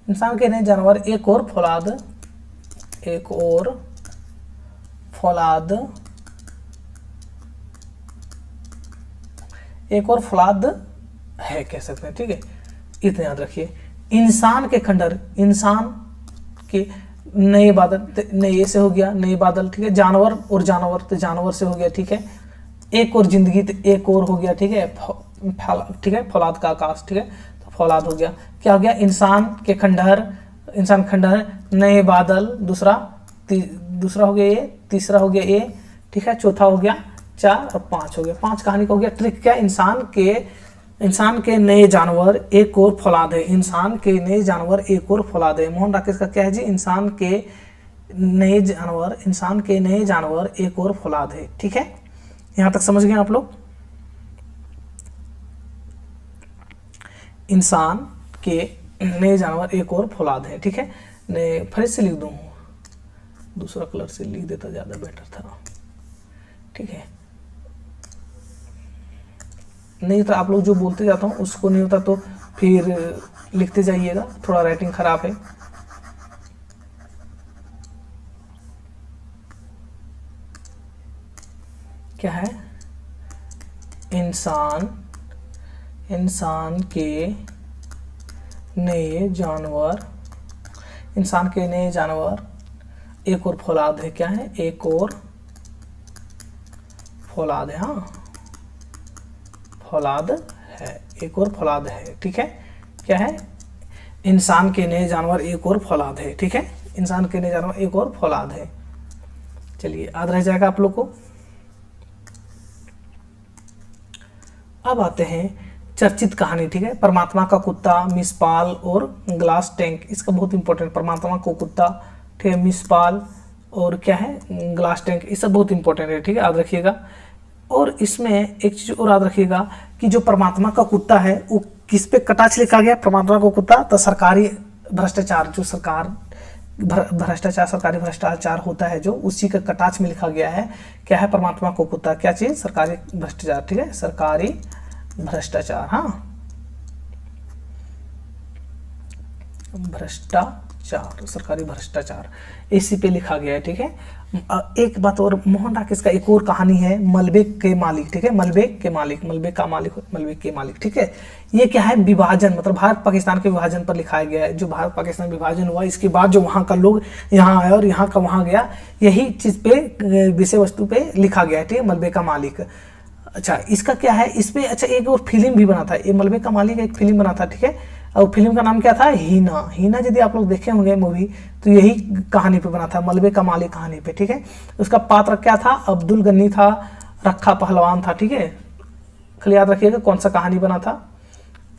इंसान के नए जानवर, एक और फौलाद है, कह सकते हैं, ठीक है, इतना याद रखिए। इंसान के खंडहर, इंसान के नए बादल, नए से हो गया, नए बादल, ठीक है, जानवर और जानवर, तो जानवर से हो गया, ठीक है, एक और जिंदगी, तो एक और हो गया, ठीक है, ठीक है, फौलाद का आकाश, ठीक है, तो फौलाद हो गया, क्या हो गया, इंसान के खंडहर, इंसान खंडहर, नए बादल, दूसरा हो गया ये, तीसरा हो गया ये, ठीक है, चौथा हो गया 4 और 5 हो गया, 5 कहानी का हो गया। ट्रिक क्या, इंसान के नए जानवर, एक और फौलाद है, इंसान के नए जानवर, एक और फौलाद है। मोहन राकेश का क्या है जी, इंसान के नए जानवर, एक और फौलाद है, ठीक है, यहां तक समझ गए आप लोग। इंसान के नए जानवर, एक और फौलाद है, ठीक है, फिर से लिख दूं, दूसरा कलर से लिख देता ज्यादा बेटर था, ठीक है, नहीं तो आप लोग जो बोलते जाता हूँ उसको नहीं होता तो फिर लिखते जाइएगा, थोड़ा राइटिंग खराब है। क्या है, इंसान के नए जानवर, एक और फौलाद है, क्या है, एक और फौलाद है, हाँ, फौलाद है, एक और फौलाद है, ठीक है, क्या है, इंसान के नए जानवर, एक और फौलाद है, ठीक है, इंसान कहने जा रहा हूँ एक और फौलाद है। चलिए याद रह जाएगा आप लोग को। अब आते हैं चर्चित कहानी, ठीक है। परमात्मा का कुत्ता, मिस पाल और ग्लास टैंक, इसका बहुत इंपॉर्टेंट। परमात्मा को कुत्ता, ठीक है, मिस पाल और क्या है ग्लास टैंक, ये सब बहुत इंपॉर्टेंट है, ठीक है, याद रखिएगा। और इसमें एक चीज और याद रखिएगा कि जो परमात्मा का कुत्ता है वो किस पे कटाक्ष लिखा गया, परमात्मा को कुत्ता, तो सरकारी भ्रष्टाचार, जो सरकार भ्रष्टाचार, सरकारी भ्रष्टाचार होता है जो, उसी का कटाक्ष में लिखा गया है। क्या है परमात्मा को कुत्ता, क्या चीज, सरकारी भ्रष्टाचार, ठीक है, सरकारी भ्रष्टाचार, हाँ, भ्रष्टाचार, सरकारी भ्रष्टाचार, इसी पे लिखा गया है, ठीक है। एक बात और, मोहन राकेश का एक और कहानी है, मलबे के मालिक, ठीक है, मलबे के मालिक, मलबे का मालिक, मलबे के मालिक, ठीक है। ये क्या है, विभाजन, मतलब भारत पाकिस्तान के विभाजन पर लिखाया गया है। जो भारत पाकिस्तान विभाजन हुआ, इसके बाद जो वहाँ का लोग यहाँ आया और यहाँ का वहाँ गया, यही चीज पे, विषय वस्तु पे लिखा गया है, ठीक है, मलबे का मालिक। अच्छा, इसका क्या है, इस पे अच्छा एक और फिल्म भी बना था, ये मलबे का मालिक एक फिल्म बना था, ठीक है। और फिल्म का नाम क्या था, हीना। हीना यदि आप लोग देखे होंगे मूवी, तो यही कहानी पे बना था, मलबे का मालिक कहानी पे, ठीक है। उसका पात्र क्या था, अब्दुल गनी था, रखा पहलवान था, ठीक है। खाली याद रखिएगा कौन सा कहानी बना था।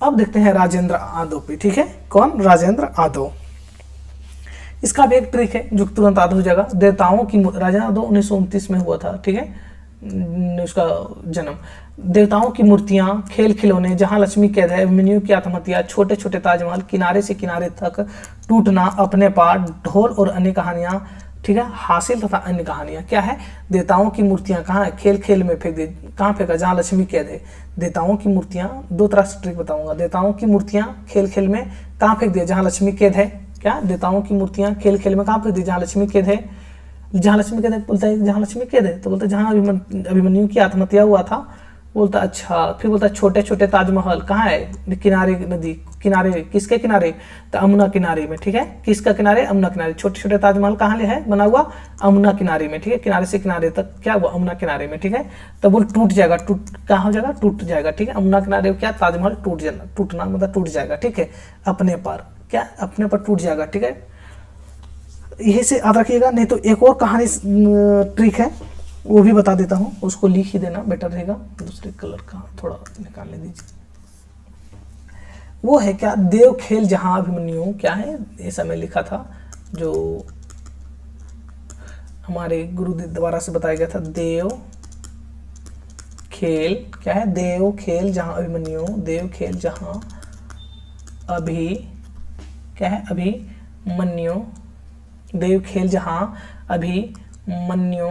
अब देखते हैं राजेंद्र यादव पे, ठीक है, कौन, राजेंद्र यादव। इसका भी एक ट्रिक है जो तुरंत याद हो जाएगा। देवताओं की, राजेंद्र यादव 1929 में हुआ था, ठीक है, उसका जन्म। देवताओं की मूर्तियां, खेल खिलौने, जहां लक्ष्मी कैद है, अभिमन्यु की आत्महत्या, छोटे छोटे ताजमहल, किनारे से किनारे तक, टूटना, अपने पार, ढोल और अन्य कहानियां, ठीक है, हासिल तथा अन्य कहानियां। क्या है, देवताओं की मूर्तियां कहाँ है, खेल खेल में फेंक दे, कहाँ फेंका, जहां लक्ष्मी कैद है। देवताओं की मूर्तियां, दो तरह से ट्रिक बताऊंगा। देवताओं की मूर्तियां खेल खेल में कहाँ फेंक दिया, जहां लक्ष्मी कैद है। क्या, देवताओं की मूर्तियां खेल खेल में कहाँ फेंक दी, जहां लक्ष्मी कैद है। जहाँ लक्ष्मी कैद है, बोलता है जहाँ लक्ष्मी कैद है, तो बोलता है जहाँ अभिमन्यु की आत्महत्या हुआ था। बोलता अच्छा, फिर बोलता छोटे छोटे ताजमहल कहाँ है, किनारे, नदी किनारे, किसके किनारे, तो अमुना किनारे में, ठीक है, किसका किनारे, अमुना किनारे। छोटे छोटे ताजमहल कहाँ ले है बना हुआ, अमुना किनारे में, ठीक है, किनारे से किनारे तक क्या हुआ, अमुना किनारे में, ठीक है। तो बोल टूट जाएगा, टूट कहाँ हो जाएगा, टूट जाएगा, ठीक है, अमुना किनारे क्या, ताजमहल टूट जाना, टूटना मतलब टूट जाएगा, ठीक है, अपने पर, क्या, अपने पर टूट जाएगा, ठीक है। यही से याद रखिएगा। नहीं तो एक और कहानी ट्रिक है, वो भी बता देता हूँ, उसको लिख ही देना बेटर रहेगा। दूसरे कलर का थोड़ा निकालने दीजिए। वो है क्या, देव खेल जहां अभिमन्यु, क्या है, ये समय लिखा था, जो हमारे गुरु द्वारा से बताया गया था। देव खेल, क्या है, देव खेल जहां अभिमन्यु, देव खेल जहां अभी, क्या है, अभिमन्यु, देव खेल जहां अभिमन्यु,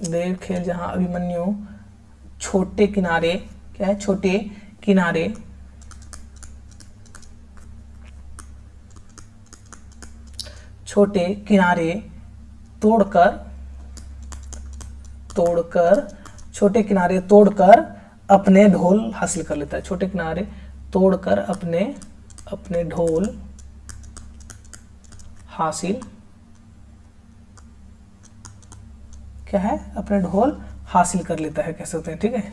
देव खेल जहां अभिमन्यु, छोटे किनारे, क्या है, छोटे किनारे, छोटे किनारे तोड़कर, छोटे किनारे तोड़कर अपने ढोल हासिल कर लेता है। छोटे किनारे तोड़कर अपने ढोल हासिल, क्या है, अपने ढोल हासिल कर लेता है, कह सकते हैं, ठीक है,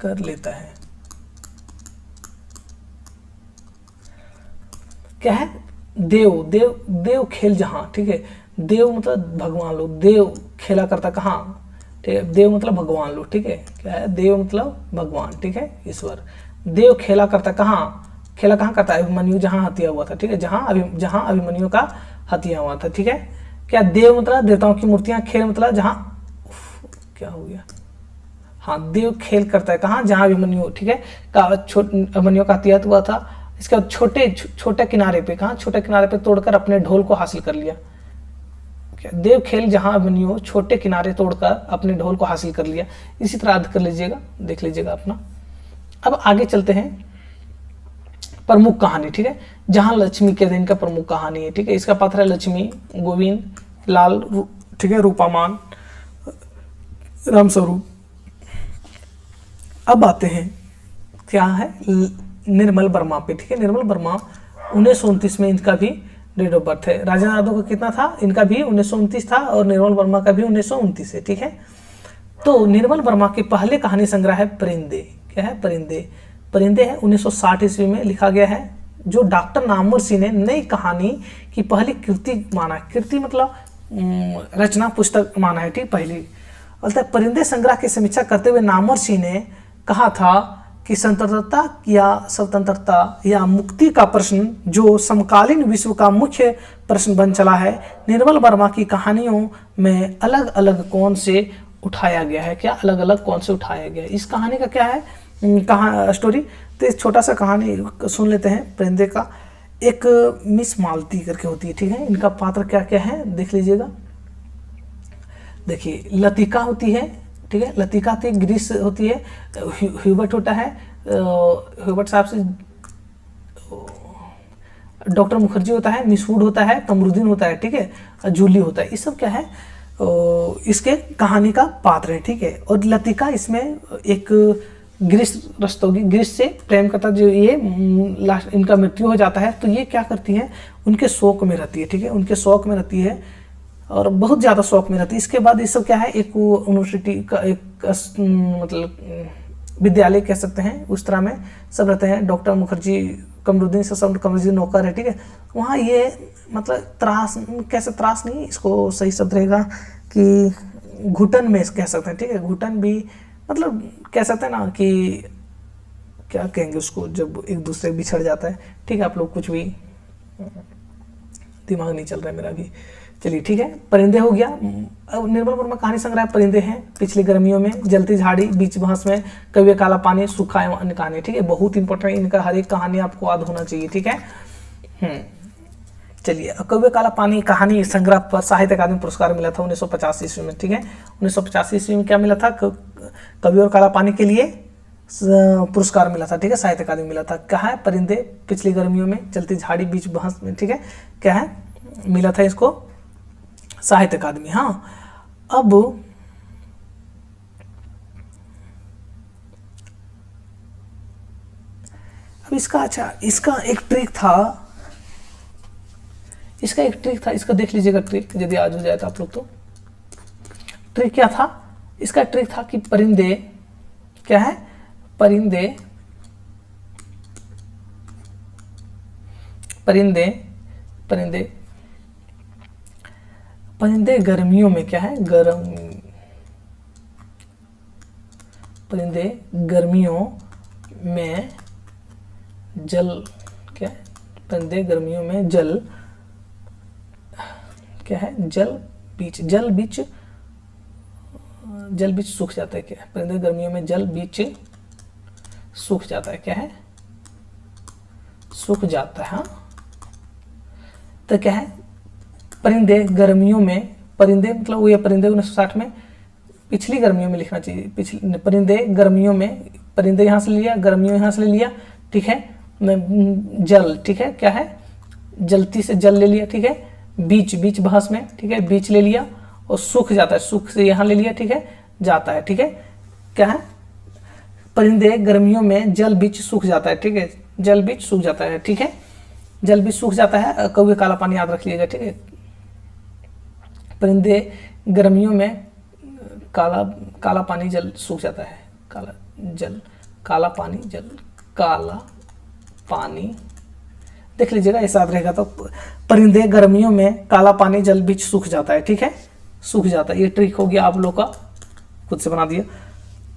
कर लेता है। क्या है, देव, देव खेल जहां, ठीक है, देव मतलब भगवान लोग, देव खेला करता कहाँ, ठीक है, देव मतलब भगवान लोग, ठीक है, क्या है, देव मतलब भगवान, ठीक है, ईश्वर। देव खेला करता कहाँ, खेला कहाँ करता है, अभिमन्यु जहां हत्या हुआ था, ठीक है, जहां अभिमन्यु का हत्या हुआ था, ठीक है। क्या, देव मतलब देवताओं की मूर्तियां, खेल मतलब जहां, क्या हो गया, हाँ, देव खेल करता है कहाँ, जहां अभिमन्यु, ठीक है, अभिमन्यु का हत्या हुआ था। इसका छोटे किनारे पे, कहाँ, छोटे किनारे पे तोड़कर अपने ढोल को हासिल कर लिया। देव खेल जहां अभिमन्यु, छोटे किनारे तोड़कर अपने ढोल को हासिल कर लिया। इसी तरह याद कर लीजिएगा, देख लीजिएगा अपना। अब आगे चलते हैं, प्रमुख कहानी, ठीक है, जहां लक्ष्मी के दिन का प्रमुख कहानी है, ठीक है। इसका पात्र है लक्ष्मी, गोविंद लाल, ठीक है, रूपामान, रामस्वरूप। अब आते हैं क्या है, निर्मल वर्मा पे, ठीक है। निर्मल वर्मा 1929 में इनका भी डेट ऑफ बर्थ है। राजेंद्र यादव का कितना था, इनका भी 1929 था, और निर्मल वर्मा का भी 1929 है, ठीक है। तो निर्मल वर्मा के पहले कहानी संग्रह है परिंदे, क्या है, परिंदे है 1960 ईस्वी में लिखा गया है, जो डॉक्टर नामवर सिंह ने नई कहानी की पहली कृति माना। कृति मतलब रचना, पुस्तक माना है, ठीक, पहली। बोलता है परिंदे संग्रह की समीक्षा करते हुए नामवर सिंह ने कहा था कि स्वतंत्रता या मुक्ति का प्रश्न जो समकालीन विश्व का मुख्य प्रश्न बन चला है, निर्मल वर्मा की कहानियों में अलग अलग कोण से उठाया गया है। क्या अलग अलग कोण से उठाया गया है? इस कहानी का क्या है, कहा स्टोरी। तो एक छोटा सा कहानी सुन लेते हैं परिंदे का। एक मिस मालती करके होती है, ठीक है। इनका पात्र क्या क्या है देख लीजिएगा। देखिए, लतिका होती है, ठीक है, लतिका थी, ग्रीस होती है, ह्यूबर्ट होता है, ह्यूबर्ट साहब से डॉक्टर मुखर्जी होता है, मिस वुड होता है, कमरुद्दीन होता है, ठीक है, जूली होता है। ये सब क्या है, इसके कहानी का पात्र है, ठीक है। और लतिका इसमें एक ग्रीस रस्तोगी, ग्रीस से प्रेम करता, जो ये लास्ट इनका मृत्यु हो जाता है, तो ये क्या करती है, उनके शौक में रहती है, ठीक है, उनके शौक में रहती है और बहुत ज़्यादा शौक में रहती है। इसके बाद ये सब क्या है, एक यूनिवर्सिटी का एक मतलब विद्यालय कह सकते हैं, उस तरह में सब रहते हैं। डॉक्टर मुखर्जी, कमरुद्दीन से सब, कमरुद्दीन नौकर है, ठीक है। वहाँ ये मतलब त्रास, कैसे त्रास नहीं, इसको सही शब्द रहेगा कि घुटन में कह सकते हैं, ठीक है। घुटन भी मतलब कह सकते हैं ना कि क्या कहेंगे उसको, जब एक दूसरे बिछड़ जाता है, ठीक है। आप लोग कुछ भी, दिमाग नहीं चल रहा है मेरा भी, चलिए ठीक है। परिंदे हो गया। अब निर्मल वर्मा कहानी संग्रह परिंदे हैं, पिछली गर्मियों में, जलती झाड़ी, बीच बहस में, कौवे काला पानी, सूखा एवं अन्य कहानी, ठीक है। बहुत इंपॉर्टेंट, इनका हर एक कहानी आपको याद होना चाहिए, ठीक है। चलिए, कौवे काला पानी कहानी संग्रह पर साहित्य अकादमी पुरस्कार मिला था 1985 ईस्वी में, ठीक है। 1985 ईस्वी में क्या मिला था, कौवे और काला पानी के लिए पुरस्कार मिला था, ठीक है, साहित्य अकादमी मिला था। क्या है, परिंदे, पिछली गर्मियों में, जलती झाड़ी, बीच बहस में, ठीक है, क्या है, मिला था इसको साहित्य अकादमी। हाँ, अब इसका, अच्छा, इसका एक ट्रिक था, इसका देख लीजिएगा ट्रिक, यदि आज हो जाए तो आप लोग। तो ट्रिक क्या था इसका, ट्रिक था कि परिंदे क्या है, परिंदे गर्मियों में क्या है, परिंदे गर्मियों में जल, क्या है, परिंदे गर्मियों में जल, क्या है, जल बीच सूख जाता है। क्या है, परिंदे गर्मियों में जल बीच सूख जाता है, क्या है, सूख जाता है। हाँ, तो क्या है, परिंदे गर्मियों में, परिंदे मतलब वो, ये परिंदे 1960 में, पिछली गर्मियों में लिखना चाहिए, पिछली, परिंदे गर्मियों में, परिंदे यहाँ से ले लिया, गर्मियों यहाँ से ले लिया, ठीक है, जल, ठीक है, क्या है, जलती से जल ले लिया, ठीक है, बीच बहस में, ठीक है, बीच ले लिया, और सूख जाता है, सूख से यहाँ ले लिया, ठीक है, जाता है, ठीक है, क्या है, परिंदे गर्मियों में जल बीच सूख जाता है, ठीक है, जल बीच सूख जाता है, ठीक है, जल बीच सूख जाता है। कौवे काला पानी याद रख लीजिएगा, ठीक है। परिंदे गर्मियों में काला पानी जल सूख जाता है, काला पानी देख लीजिएगा, ऐसा याद रहेगा। तो परिंदे गर्मियों में काला पानी जल बीच सूख जाता है, ठीक है, सूख जाता है। ये ट्रिक हो गया आप लोग का, खुद से बना दिया,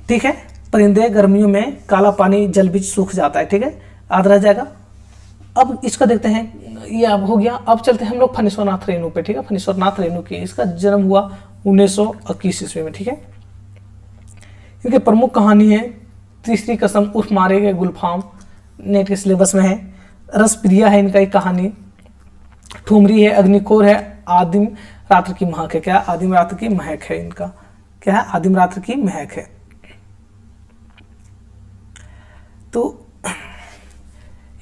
ठीक है। परिंदे गर्मियों में काला पानी जल बीच सूख जाता है, ठीक है, याद रह जाएगा। अब इसका देखते हैं, ये अब हो गया। अब चलते हैं हम लोग फणीश्वर नाथ रेणु पे, ठीक है। फणीश्वर नाथ रेणु की, इसका जन्म हुआ 1921 ईस्वी में, ठीक है। इनकी प्रमुख कहानी है तीसरी कसम उर्फ मारे गए गुलफाम, नेट के सिलेबस में है। रसप्रिया है इनका एक कहानी, ठुमरी है, अग्निकोर है, आदिम रात्र की महक है। क्या, आदिम रात्र की महक है इनका, क्या है, आदिम रात्र की महक है। तो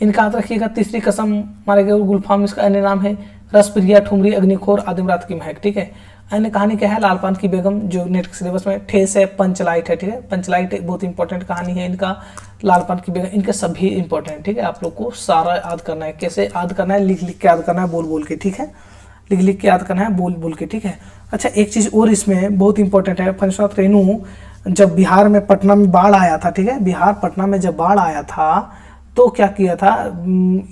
इनका याद रखिएगा, तीसरी कसम, मारे गए गुलफाम, इसका अन्य नाम है रसप्रिया, ठुमरी, अग्निखोर, आदिम रात की महक, ठीक है। अन्य कहानी क्या है, लालपान की बेगम, जो नेट के सिलेबस में। ठेस है, पंचलाइट है, ठीक है, पंचलाइट एक बहुत इंपॉर्टेंट कहानी है इनका। लालपान की बेगम, इनके सभी इंपॉर्टेंट, ठीक है। आप लोग को सारा याद करना है, कैसे याद करना है, लिख लिख के याद करना है, बोल बोल के, ठीक है, लिख लिख के याद करना है, बोल बोल के, ठीक है। अच्छा, एक चीज़ और इसमें बहुत इंपॉर्टेंट है, फणीश्वर नाथ रेणु जब बिहार में पटना में बाढ़ आया था, ठीक है, बिहार पटना में जब बाढ़ आया था, तो क्या किया था,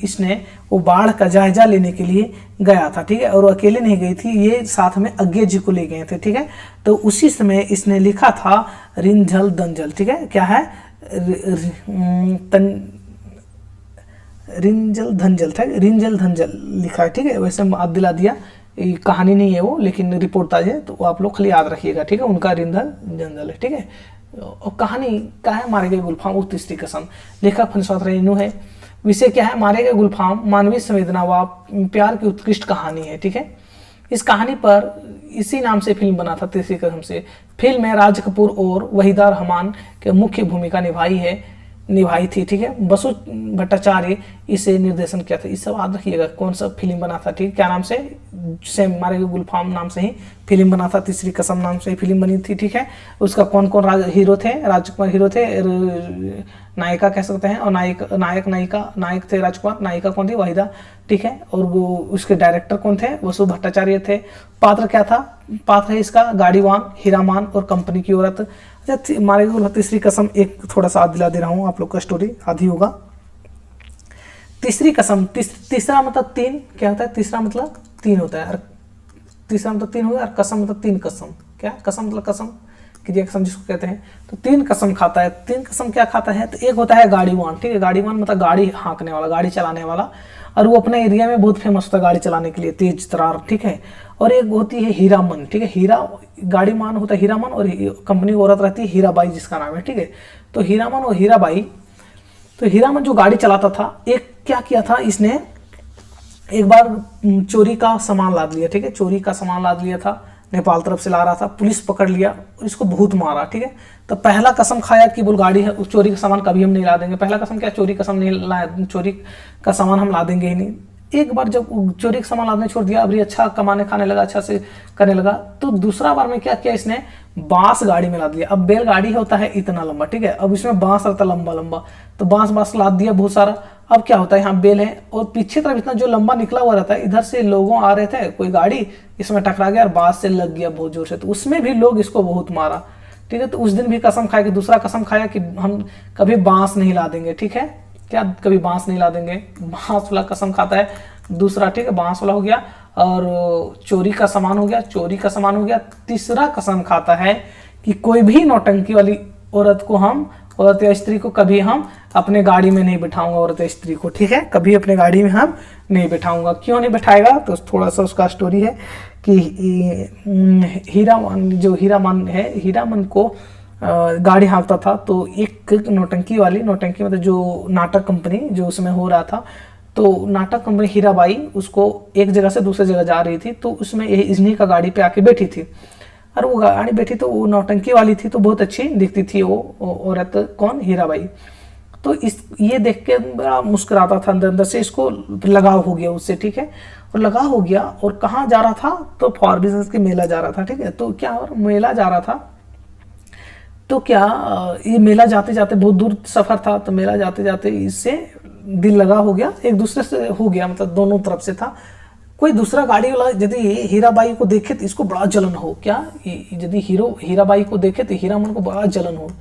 इसने वो बाढ़ का जायजा लेने के लिए गया था, ठीक है। और वो अकेले नहीं गई थी, ये साथ में अज्ञे जी को ले गए थे, ठीक है। तो उसी समय इसने लिखा था रिंझल दंजल, ठीक है। क्या है, रिंजल धंजल था, रिंजल धंजल लिखा है, ठीक है। वैसे याद दिला दिया, कहानी नहीं है वो, लेकिन रिपोर्टाज है, तो आप लोग खाली याद रखिएगा, ठीक है। उनका रिंजल जंजल है, ठीक है। और कहानी क्या है, मारे गए गुलफाम और तीसरी कसम। लेखक फणीश्वरनाथ रेणु है। विषय क्या है, मारे गए गुलफाम मानवीय संवेदना व प्यार की उत्कृष्ट कहानी है, ठीक है। इस कहानी पर इसी नाम से फिल्म बना था, तीसरी कसम से। फिल्म में राज कपूर और वहीदा रहमान के मुख्य भूमिका निभाई थी, ठीक है। बसु भट्टाचार्य इसे निर्देशन किया था। इस सब याद रखिएगा कौन सा फिल्म बना था, ठीक, क्या नाम से, सेम मारे गए गुलफाम नाम से ही फिल्म बना था, तीसरी कसम नाम से ही फिल्म बनी थी, ठीक है। उसका कौन कौन हीरो थे, राजकुमार हीरो थे, नायिका कह सकते हैं, और नायक थे राजकुमार, नायिका कौन थी, वहीदा, ठीक है। और वो उसके डायरेक्टर कौन थे, वसु भट्टाचार्य थे। पात्र क्या था, पात्र है इसका गाड़ीवान, हीरामान और कंपनी की औरत। अच्छा, मारे गए तीसरी कसम एक थोड़ा सा दिला दे रहा हूँ आप लोग का, स्टोरी आधी होगा। तीसरी कसम, तीसरा मतलब तीन, क्या होता है, तीसरा मतलब तीन होता है, और तीसरा मतलब तीन होगा, और कसम मतलब तीन कसम। क्या कसम मतलब कसम, क्रिया कसम जिसको कहते हैं। तो तीन कसम खाता है। तीन कसम क्या खाता है, तो एक होता है गाड़ीवान, ठीक है। गाड़ीवान मतलब गाड़ी हाँकने वाला, गाड़ी चलाने वाला, और वो अपने एरिया में बहुत फेमस होता है गाड़ी चलाने के लिए, तेज तरार, ठीक है। और एक होती है हीरामन, ठीक है। गाड़ीमान होता है हीरामन, और कंपनी की औरत रहती है हीराबाई, जिसका नाम है, ठीक है। तो हीरामन और हीराबाई, तो हीरामन जो गाड़ी चलाता था, एक क्या किया था इसने, एक बार चोरी का सामान लाद लिया, ठीक है। चोरी का सामान लाद लिया था, नेपाल तरफ से ला रहा था, पुलिस पकड़ लिया और इसको बहुत मारा, ठीक है। तो पहला कसम खाया कि बोल गाड़ी है, उस चोरी का सामान कभी हम नहीं ला देंगे। पहला कसम क्या, चोरी कसम नहीं ला, चोरी का सामान हम ला देंगे ही नहीं। एक बार जब चोरी का सामान लादने छोड़ दिया, अभी अच्छा कमाने खाने लगा, अच्छा से करने लगा, तो दूसरा बार में क्या किया इसने, बांस गाड़ी में लाद दिया। अब बैलगाड़ी होता है इतना लंबा, ठीक है, अब इसमें बांस रहता लंबा लंबा, तो बांस लाद दिया बहुत सारा। अब क्या होता है, यहाँ बेल है और पीछे तरफ इतना जो लंबा निकला हुआ रहता है, इधर से लोगों आ रहे थे, कोई गाड़ी इसमें टकरा गया और बांस से लग गया बहुत जोर से, तो उसमें भी लोग इसको बहुत मारा, ठीक है। तो उस दिन भी कसम खाया कि दूसरा कसम खाया कि हम कभी बांस नहीं ला देंगे, ठीक है। क्या कभी बांस नहीं ला देंगे, बांस वाला कसम खाता है दूसरा, ठीक है। बांस वाला हो गया, और चोरी का सामान हो गया, तीसरा कसम खाता है कि कोई भी नौटंकी वाली औरत या स्त्री को कभी हम अपने गाड़ी में नहीं बिठाऊंगा, औरत या स्त्री को, ठीक है, कभी अपने गाड़ी में हम नहीं बिठाऊंगा। क्यों नहीं बिठाएगा, तो थोड़ा सा उसका स्टोरी है कि हीरामन को गाड़ी हाँकता था, तो एक नौटंकी मतलब जो नाटक कंपनी जो उसमें हो रहा था, तो नाटक कंपनी हीराबाई उसको एक जगह से दूसरी जगह जा रही थी, तो उसमें यही इन्हीं का गाड़ी पे आके बैठी थी, और वो गाड़ी बैठी तो वो नौटंकी वाली थी, तो बहुत अच्छी दिखती थी वो औरत, कौन, हीराबाई। तो ये देख के बड़ा मुस्कुराता था अंदर से, इसको लगाव हो गया उससे, ठीक है। और लगाव हो गया, और कहाँ जा रहा था, तो फॉर बिजनेस के मेला जा रहा था, ठीक है। तो क्या, और मेला जा रहा था, तो क्या ये मेला जाते जाते बहुत दूर सफर था, तो मेला जाते जाते इससे दिल लगा हो गया, एक दूसरे से हो गया, मतलब दोनों तरफ से था। कोई दूसरा गाड़ी वाला यदि हीराबाई को देखे तो इसको बड़ा जलन हो, क्या, यदि हीराबाई को देखे तो हीरामन को बड़ा जलन हो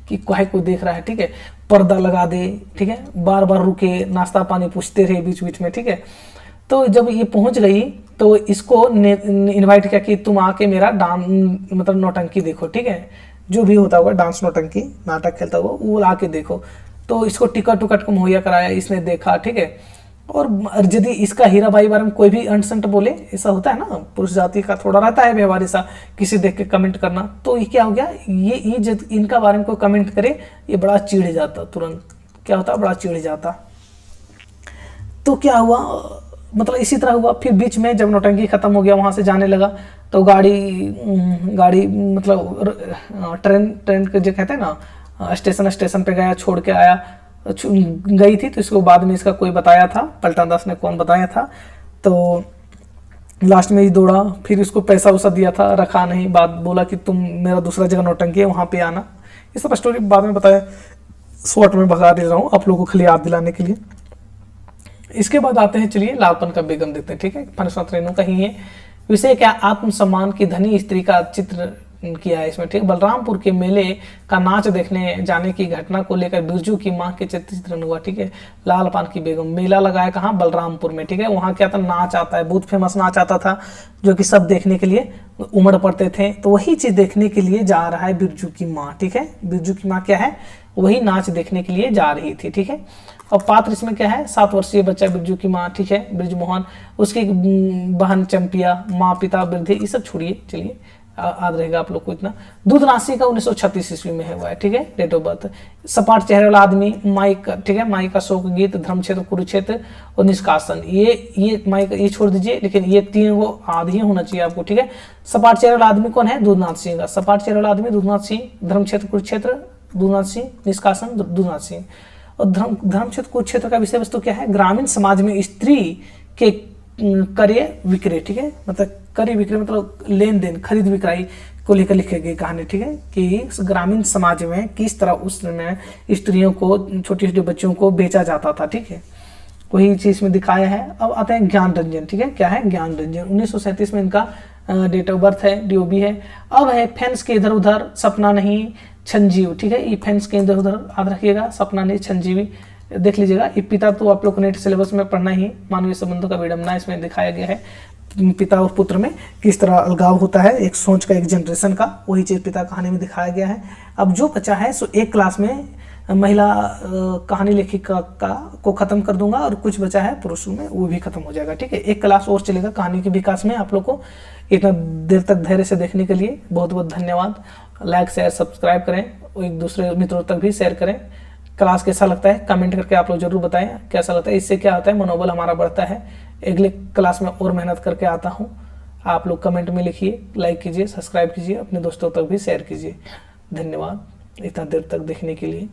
कि काहे को देख रहा है, ठीक है। पर्दा लगा दे, ठीक है, बार बार रुके, नाश्ता पानी पूछते रहे बीच बीच में, ठीक है। तो जब ये पहुंच गई, तो इसको इनवाइट किया कि तुम आके मेरा डांस मतलब नौटंकी देखो, ठीक है, जो भी होता होगा डांस नौटंकी नाटक खेलता हुआ वो ला के देखो। तो इसको टिकट को मुहैया कराया, इसने देखा, ठीक है। और यदि इसका हीराबाई बारे में कोई भी अंट बोले, ऐसा होता है ना, पुरुष जाति का थोड़ा रहता है व्यवहार ऐसा, किसी देख के कमेंट करना, तो ये क्या हो गया, ये जब इनका बारे में कोई कमेंट करे, ये बड़ा चिढ़ जाता, तुरंत क्या होता, बड़ा चिढ़ जाता। तो क्या हुआ, मतलब इसी तरह हुआ। फिर बीच में जब नौटंकी खत्म हो गया, वहां से जाने लगा, तो गाड़ी मतलब ट्रेन के जो कहते हैं ना, स्टेशन पे गया, छोड़ के आया, गई थी, तो इसको बाद में इसका कोई बताया था, पलटन दास ने कौन बताया था, तो लास्ट में ही दौड़ा, फिर इसको पैसा वैसा दिया था, रखा नहीं, बात बोला कि तुम मेरा दूसरा जगह नौटंकी है वहां पे आना। ये सब स्टोरी बाद में बताया, शॉर्ट में भगा दे रहा हूँ आप लोगों को खाली याद दिलाने के लिए। इसके बाद आते हैं, चलिए लालपन का बेगम देखते हैं, ठीक है, फणीश्वरनाथ रेणु का ही है। विषय क्या, आत्मसम्मान की धनी स्त्री का चित्र किया है इसमें, ठीक। बलरामपुर के मेले का नाच देखने जाने की घटना को लेकर बिरजू की मां के चित्रण हुआ, ठीक है। लाल पान की बेगम, मेला लगाया कहाँ, बलरामपुर में, ठीक है। वहाँ क्या था, नाच आता है, बहुत फेमस नाच आता था, जो कि सब देखने के लिए उमड़ पड़ते थे। तो वही चीज देखने के लिए जा रहा है बिरजू की माँ, ठीक है। बिरजू की माँ क्या है, वही नाच देखने के लिए जा रही थी, ठीक है। और पात्र इसमें क्या है, 7 वर्षीय बच्चा बिरजू की माँ, ठीक है, ब्रिजमोहन, उसकी बहन चंपिया, माँ पिता वृद्धि, ये सब छोड़िए, चलिए याद रहेगा आप लोग को इतना। दूधनासी का 1936 ईस्वी में हुआ है, ठीक है, डेट ऑफ बर्थ। सपाट चेहरे वाला आदमी, माइक, ठीक है, माई का शोक गीत, धर्मक्षेत्र, कुरुक्षेत्र और निष्कासन, ये माइक ये छोड़ दीजिए, लेकिन ये 3 वो आदि होना चाहिए आपको, ठीक है। सपाट चेहरे वाला आदमी कौन है, दूधनाथ सिंह का, सपाट चेहरे वाला आदमी दूधनाथ सिंह, धर्मक्षेत्र कुरुक्षेत्र दूधनाथ सिंह, निष्कासन दूधनाथ सिंह। और धर्मक्षेत्र कुरुक्षेत्र का विषय वस्तु क्या है, ग्रामीण समाज में स्त्री के क्रय विक्रय, ठीक है, मतलब क्रय विक्रय मतलब लेन देन, खरीद बिक्राई को लेकर लिखी गई कहानी, ठीक है, कि ग्रामीण समाज में किस तरह उस समय स्त्रियों को, छोटे छोटे बच्चों को बेचा जाता था, ठीक है, वही चीज में दिखाया है। अब आता है ज्ञान रंजन, ठीक है, क्या है, ज्ञान रंजन, 1937 में इनका डेट ऑफ बर्थ है, डीओबी है। अब है फैंस के इधर उधर, सपना नहीं संजीव, ठीक है, ये फैंस के इधर उधर याद रखिएगा, सपना नहीं संजीवी देख लीजिएगा। ये पिता तो आप लोग को नेट सिलेबस में पढ़ना ही, मानवीय संबंधों का विडंबना इसमें दिखाया गया है, पिता और पुत्र में किस तरह अलगाव होता है, एक सोच का, एक जनरेशन का, वही चीज पिता कहानी में दिखाया गया है। अब जो बचा है सो एक क्लास में महिला कहानी लेखिका को खत्म कर दूंगा, और कुछ बचा है पुरुषों में, वो भी खत्म हो जाएगा, ठीक है। एक क्लास और चलेगा कहानी के विकास में। आप लोग को इतना देर तक धैर्य से देखने के लिए बहुत बहुत धन्यवाद। लाइक शेयर सब्सक्राइब करें और एक दूसरे मित्रों तक भी शेयर करें। क्लास कैसा लगता है कमेंट करके आप लोग जरूर बताएं कैसा लगता है, इससे क्या होता है, मनोबल हमारा बढ़ता है। अगले क्लास में और मेहनत करके आता हूँ। आप लोग कमेंट में लिखिए, लाइक कीजिए, सब्सक्राइब कीजिए, अपने दोस्तों तक भी शेयर कीजिए। धन्यवाद इतना देर तक देखने के लिए।